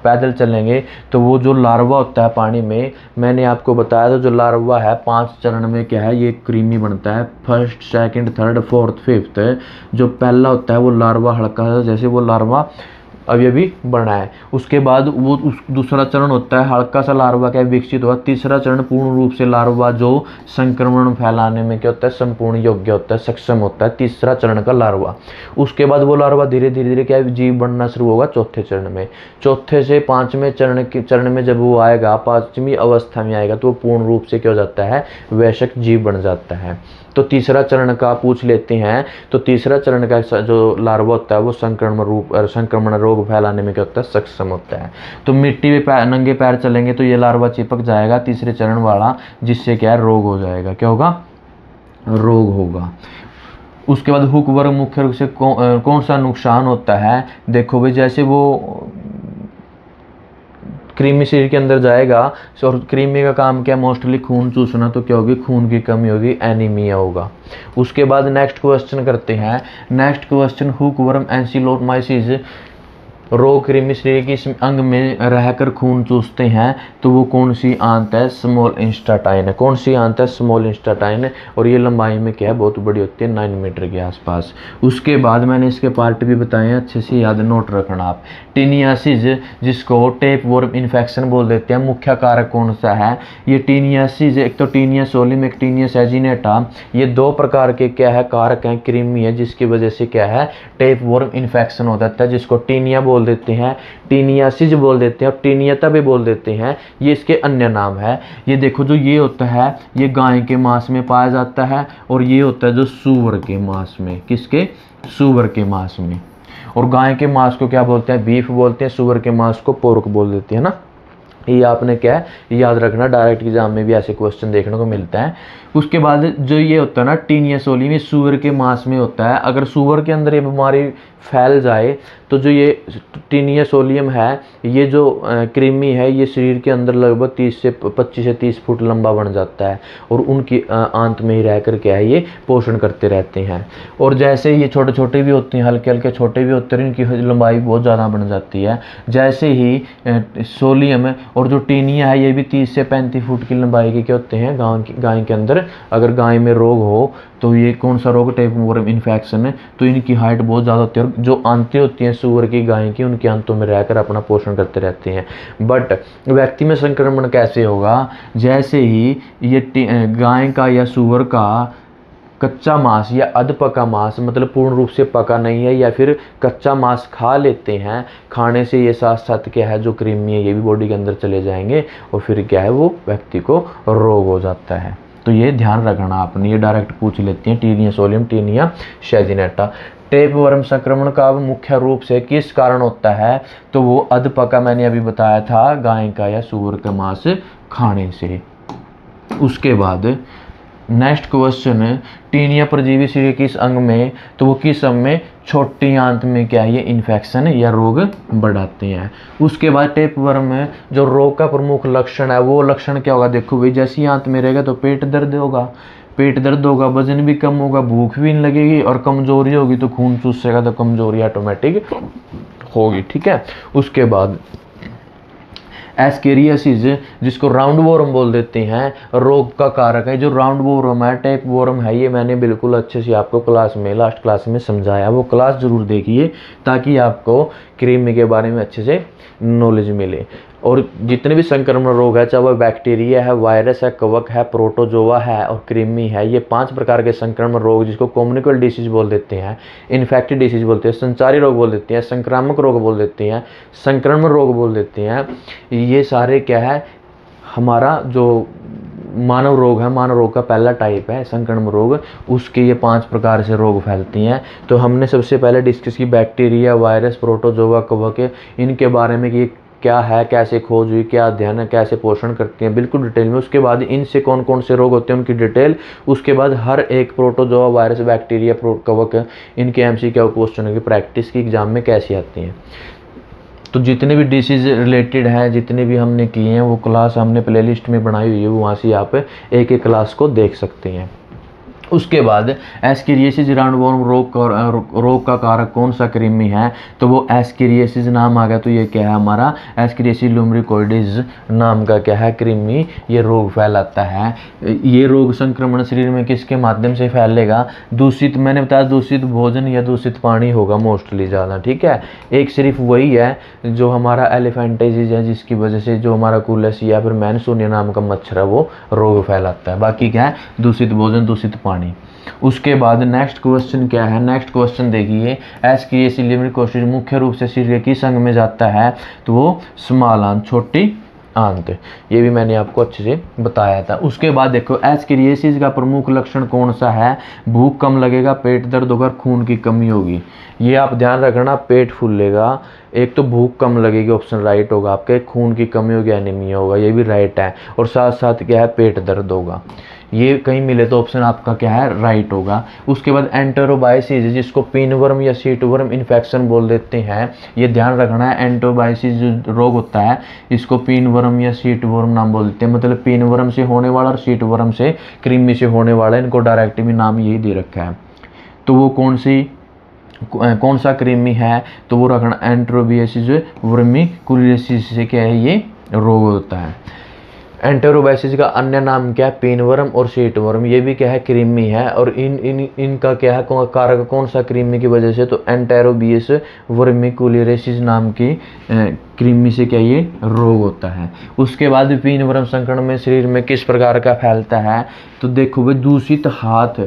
पैदल चलेंगे तो वो जो लार्वा होता है पानी में, मैंने आपको बताया था जो लार्वा है 5 चरण में क्या है ये कृमि बनता है। First, second, third, fourth, fifth. जो पहला होता है वो लार्वा हल्का सा, जैसे वो लार्वा अभी बना है। उसके बाद वो दूसरा चरण होता है हल्का सा लार्वा क्या विकसित हुआ। तीसरा चरण पूर्ण रूप से लार्वा जो संक्रमण फैलाने में क्या होता है संपूर्ण योग्य होता है, सक्षम होता है, तीसरा चरण का लार्वा। उसके बाद वो लार्वा धीरे धीरे क्या जीव बनना शुरू होगा चौथे चरण में। चौथे से 5वें चरण में जब वो आएगा, 5वीं अवस्था में आएगा तो वो पूर्ण रूप से क्या हो जाता है वयस्क जीव बन जाता है। तो तीसरा चरण का पूछ लेते हैं, तो तीसरा चरण का जो लार्वा होता है वो संक्रमण रोग फैलाने में क्या होता है सक्षम होता है। तो मिट्टी पे नंगे पैर चलेंगे तो ये लार्वा चिपक जाएगा तीसरे चरण वाला, जिससे क्या रोग हो जाएगा। क्या होगा? रोग होगा। उसके बाद हुकवर्म मुख्य रूप से कौन सा नुकसान होता है? देखो भाई, जैसे वो कृमि शरीर के अंदर जाएगा और कृमि का काम क्या मोस्टली खून चूसना, तो क्या होगी खून की कमी होगी, एनीमिया होगा। उसके बाद नेक्स्ट क्वेश्चन करते हैं। नेक्स्ट क्वेश्चन, हुकवर्म एंसिलोमाइसिस रोग कृमि शरीर के अंग में रहकर खून चूसते हैं, तो वो कौन सी आंत है? स्मॉल इंस्टाटाइन है। कौन सी आंत है? स्मॉल इंस्टाटाइन। और ये लंबाई में क्या है बहुत बड़ी होती है, 9 मीटर के आसपास। उसके बाद मैंने इसके पार्ट भी बताए हैं, अच्छे से याद नोट रखना आप। टीनियासिस, जिसको टेप वर्म इन्फेक्शन बोल देते हैं, मुख्य कारक कौन सा है? ये टीनियासिस, एक तो टीनिया सोलियम, एक टीनिया एजिनेटा, ये 2 प्रकार के क्या है कारक हैं, कृमि है, जिसकी वजह से क्या है टेप वर्म इन्फेक्शन हो जाता है, जिसको टीनिया बोल देते हैं, टीनियासिस बोल देते हैं और टीनियता भी बोल देते हैं। ये इसके अन्य नाम है। ये देखो, जो ये होता है ये गाय के मांस में पाया जाता है, और ये होता है जो सूअर के मांस में। किसके? सूअर के मांस में। और गाय के मांस को क्या बोलते हैं? बीफ बोलते हैं। सूअर के मांस को पोर्क बोल देते हैं ना। ये आपने क्या है याद रखना, डायरेक्ट एग्जाम में भी ऐसे क्वेश्चन देखने को मिलता है। उसके बाद जो ये होता है ना टीनिया सोलियम, ये सूअर के मांस में होता है। अगर सूअर के अंदर ये बीमारी फैल जाए तो जो ये टीनिया सोलियम है, ये जो कृमि है, ये शरीर के अंदर लगभग 25 से 30 फुट लंबा बन जाता है, और उनकी आंत में ही रह कर क्या है ये पोषण करते रहते हैं। और जैसे ये छोटे छोटे भी होते हैं, हल्के हल्के छोटे भी होते हैं, इनकी लंबाई बहुत ज़्यादा बन जाती है। जैसे ही सोलियम और जो टीनिया है ये भी 30 से 35 फुट की लंबाई के क्या होते हैं गाय के अंदर। अगर गाय में रोग हो तो ये कौन सा रोग? टेप वर्म इन्फेक्शन है। तो इनकी हाइट बहुत ज़्यादा होती है, और जो आंतें होती हैं सूअर की गाय की, उनकी आंतों में रहकर अपना पोषण करते रहते हैं। बट व्यक्ति में संक्रमण कैसे होगा? जैसे ही ये गाय का या सूअर का कच्चा मांस या अध पका मांस, मतलब पूर्ण रूप से पका नहीं है, या फिर कच्चा मांस खा लेते हैं, खाने से ये साथ साथ क्या है जो कृमि है ये भी बॉडी के अंदर चले जाएंगे और फिर क्या है वो व्यक्ति को रोग हो जाता है। तो ये ध्यान रखना आपने, ये डायरेक्ट पूछ लेती हैं टीनिया सोलियम, टीनिया शेजिनेटा। टेपवर्म संक्रमण का मुख्य रूप से किस कारण होता है, तो वो अधपका मैंने अभी बताया था, गाय का या सूअर का मांस खाने से। उसके बाद नेक्स्ट क्वेश्चन है, टीनिया परजीवी शरीर के किस अंग में, तो वो किस अंग में, छोटी आंत में क्या है ये इन्फेक्शन या रोग बढ़ाते हैं। उसके बाद टेपवर्म में जो रोग का प्रमुख लक्षण है वो लक्षण क्या होगा, देखो भाई जैसी आंत में रहेगा तो पेट दर्द होगा, पेट दर्द होगा, वजन भी कम होगा, भूख भी नहीं लगेगी और कमजोरी होगी, तो खून चूसेगा तो कमजोरी ऑटोमेटिक होगी, ठीक है। उसके बाद एस्केरियासिस जिसको राउंड वॉर्म बोल देते हैं, रोग का कारक है। जो राउंड वॉर्म है, टेप वॉर्म है, ये मैंने बिल्कुल अच्छे से आपको क्लास में लास्ट क्लास में समझाया, वो क्लास जरूर देखिए ताकि आपको कृमि के बारे में अच्छे से नॉलेज मिले। और जितने भी संक्रमण रोग है, चाहे वह बैक्टीरिया है, वायरस है, कवक है, प्रोटोजोआ है और कृमि है, ये 5 प्रकार के संक्रमण रोग जिसको कम्युनिकेबल डिसीज बोल देते हैं, इन्फेक्टिव डिसीज बोलते हैं, संचारी रोग बोल देते हैं, संक्रामक रोग बोल देते हैं, संक्रमण रोग बोल देते हैं, ये सारे क्या है हमारा जो मानव रोग है, मानव रोग का पहला टाइप है संक्रमण रोग, उसके ये 5 प्रकार से रोग फैलती हैं। तो हमने सबसे पहले डिस्कस की बैक्टीरिया, वायरस, प्रोटोजोआ, कवक, इनके बारे में कि क्या है, कैसे खोज हुई, क्या अध्ययन है, कैसे पोषण करते हैं, बिल्कुल डिटेल में। उसके बाद इनसे कौन कौन से रोग होते हैं उनकी डिटेल। उसके बाद हर एक प्रोटोजोआ, वायरस, बैक्टीरिया, कवक, इनके एमसीक्यू क्वेश्चन की प्रैक्टिस की एग्जाम में कैसी आती हैं। तो जितने भी डिसीज रिलेटेड हैं, जितने भी हमने किए हैं वो क्लास हमने प्लेलिस्ट में बनाई हुई है, वहाँ से आप एक एक क्लास को देख सकते हैं। उसके बाद एस्केरियासिस राउंडवॉर्म रोग का कारक कौन सा कृमि है, तो वो एस्केरियासिस नाम आ गया, तो ये क्या है हमारा एस्केरियासिस लुम्ब्रिकोइडिस नाम का क्या है कृमि, ये रोग फैलाता है। ये रोग संक्रमण शरीर में किसके माध्यम से फैलेगा, दूषित, मैंने बताया दूषित भोजन या दूषित पानी होगा मोस्टली ज़्यादा, ठीक है। एक सिर्फ वही है जो हमारा एलिफेंटाइटिस है जिसकी वजह से जो हमारा कुलस या फिर मैनसोनिया नाम का मच्छर है वो रोग फैलाता है, बाकी क्या है दूषित भोजन, दूषित पानी। उसके बाद नेक्स्ट क्वेश्चन क्या है, नेक्स्ट क्वेश्चन देखिए, एस्केरियासिस लुम्ब्रिकोइडिस मुख्य रूप से शरीर के किस अंग में जाता है, तो वो स्मॉल आंत, छोटी आंत, ये भी मैंने आपको अच्छे से बताया था। उसके बाद देखो एस्केरियासिस का प्रमुख लक्षण कौन सा है, भूख कम लगेगा, पेट दर्द होगा, खून की कमी होगी, ये आप ध्यान रखना, पेट फूलेगा, एक तो भूख कम लगेगी, ऑप्शन राइट होगा आपके, खून की कमी होगी, एनीमिया होगा, ये भी राइट है, और साथ साथ क्या है पेट दर्द होगा, ये कहीं मिले तो ऑप्शन आपका क्या है राइट होगा। उसके बाद एंटेरोबाइसिस जिसको पिनवर्म या सीटवर्म इन्फेक्शन बोल देते हैं, ये ध्यान रखना है, एंटेरोबाइसिस जो रोग होता है इसको पिनवर्म या सीटवर्म नाम बोल देते हैं, मतलब पिनवर्म से होने वाला और सीटवर्म से कृमि से होने वाला, इनको डायरेक्ट भी नाम यही दे रखा है। तो वो कौन सा कृमि है, तो वो रखना एंटेरोबाइसिस वर्मिकुलियोसिस से क्या है ये रोग होता है। एंटेरोबाइसिस का अन्य नाम क्या है, पेनवर्म और सीटवर्म, ये भी क्या है कृमि है, और इनका क्या है कारक कौन सा कृमि की वजह से, तो एंटेरोबाइस वर्मिकुलियोसिस नाम की कृमि से क्या ये रोग होता है। उसके बाद पेनवर्म संक्रमण में शरीर में किस प्रकार का फैलता है, तो देखो भाई दूषित हाथ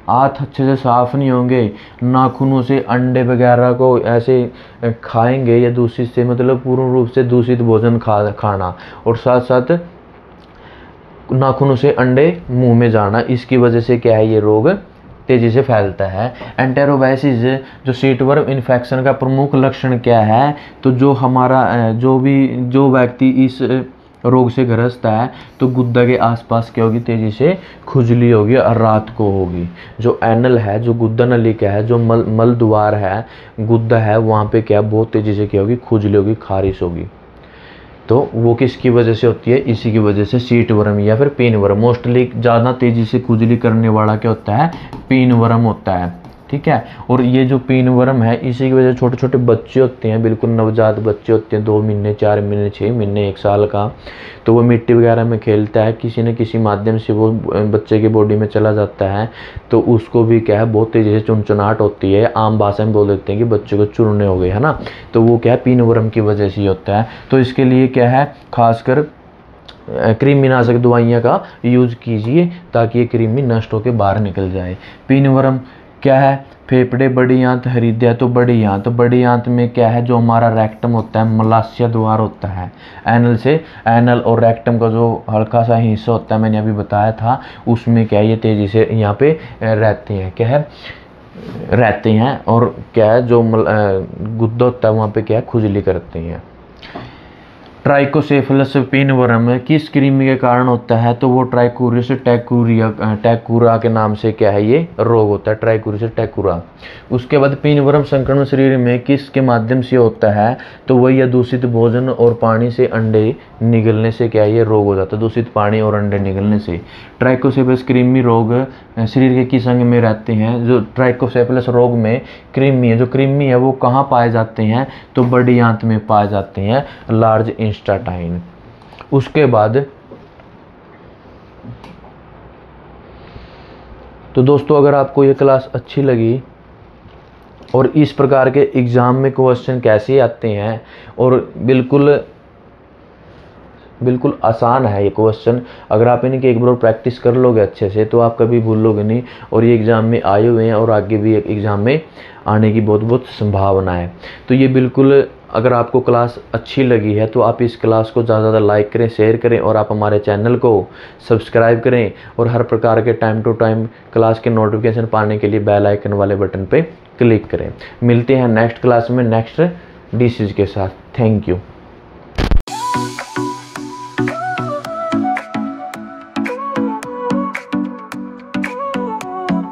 अच्छे से साफ नहीं होंगे, नाखूनों से अंडे वगैरह को ऐसे खाएंगे या दूषित से, मतलब पूर्ण रूप से दूषित भोजन खाना, और साथ साथ नाखूनों से अंडे मुंह में जाना, इसकी वजह से क्या है ये रोग तेजी से फैलता है। एंटेरोबाइसिस जो सीटवर्म इन्फेक्शन का प्रमुख लक्षण क्या है, तो जो हमारा जो व्यक्ति इस रोग से ग्रस्त है तो गुद्दा के आसपास क्या होगी, तेजी से खुजली होगी और रात को होगी। जो एनल है, जो गुद्दा नली का है, जो मल द्वार है, गुद्दा है, वहाँ पे क्या बहुत तेजी से क्या होगी, खुजली होगी, खारिश होगी। तो वो किसकी वजह से होती है, इसी की वजह से सीटवर्म या फिर पिनवर्म। मोस्टली ज़्यादा तेज़ी से खुजली करने वाला क्या होता है, पिनवर्म होता है, ठीक है। और ये जो पिनवर्म है इसी की वजह से छोटे छोटे बच्चे होते हैं, बिल्कुल नवजात बच्चे होते हैं, 2 महीने, 4 महीने, 6 महीने, 1 साल का, तो वो मिट्टी वगैरह में खेलता है, किसी न किसी माध्यम से वो बच्चे की बॉडी में चला जाता है, तो उसको भी क्या है बहुत तेज़ी से चुनचुनाहट होती है, आम भाषा में बोल देते हैं कि बच्चे को चूरने हो गए, है ना। तो वो क्या है पिनवर्म की वजह से ही होता है। तो इसके लिए क्या है खासकर कृमिनाशक दवाइयाँ का यूज़ कीजिए ताकि ये कृमि नष्ट होकर बाहर निकल जाए। पिनवर्म क्या है? फेफड़े, बड़ी आंत, हृदय। तो बड़ी आंत, बड़ी आंत में क्या है? जो हमारा रेक्टम होता है, मलाशय द्वार होता है। एनल से, एनल और रेक्टम का जो हल्का सा हिस्सा होता है, मैंने अभी बताया था, उसमें क्या है ये तेज़ी से यहाँ पे रहते हैं, क्या है, रहते हैं। और क्या है, जो गुद्दा होता है वहाँ पे क्या है, खुजली करते हैं। ट्राइकोसेफेलस पिनवर्म किस कृमि के कारण होता है? तो वो ट्राइकोरियस टैकुरा के नाम से क्या है, ये रोग होता है, ट्राइकोरियस टैकुरा। उसके बाद पिनवर्म संक्रमण शरीर में किसके माध्यम से होता है? तो वही है दूषित भोजन और पानी से अंडे निगलने से क्या है, ये रोग हो जाता है, दूषित पानी और अंडे निगलने से। ट्राइकोसेफेलस कृमि रोग शरीर के किस अंग में रहते हैं? जो ट्राइकोसेफेलस रोग में कृमि है, जो कृमि है वो कहाँ पाए जाते हैं? तो बड़ी आंत में पाए जाते हैं, लार्ज इंस्टेटाइन। उसके बाद तो दोस्तों अगर आपको ये क्लास अच्छी लगी और इस प्रकार के एग्ज़ाम में क्वेश्चन कैसे आते हैं और बिल्कुल आसान है ये क्वेश्चन, अगर आप इनकी एक बार प्रैक्टिस कर लोगे अच्छे से तो आप कभी भूलोगे नहीं। और ये एग्ज़ाम में आए हुए हैं और आगे भी एग्ज़ाम में आने की बहुत बहुत संभावना है। तो ये बिल्कुल, अगर आपको क्लास अच्छी लगी है तो आप इस क्लास को ज़्यादा से ज़्यादा लाइक करें, शेयर करें और आप हमारे चैनल को सब्सक्राइब करें और हर प्रकार के टाइम टू टाइम क्लास के नोटिफिकेशन पाने के लिए बेल आइकन वाले बटन पे क्लिक करें। मिलते हैं नेक्स्ट क्लास में नेक्स्ट डिशेज़ के साथ। Thank you.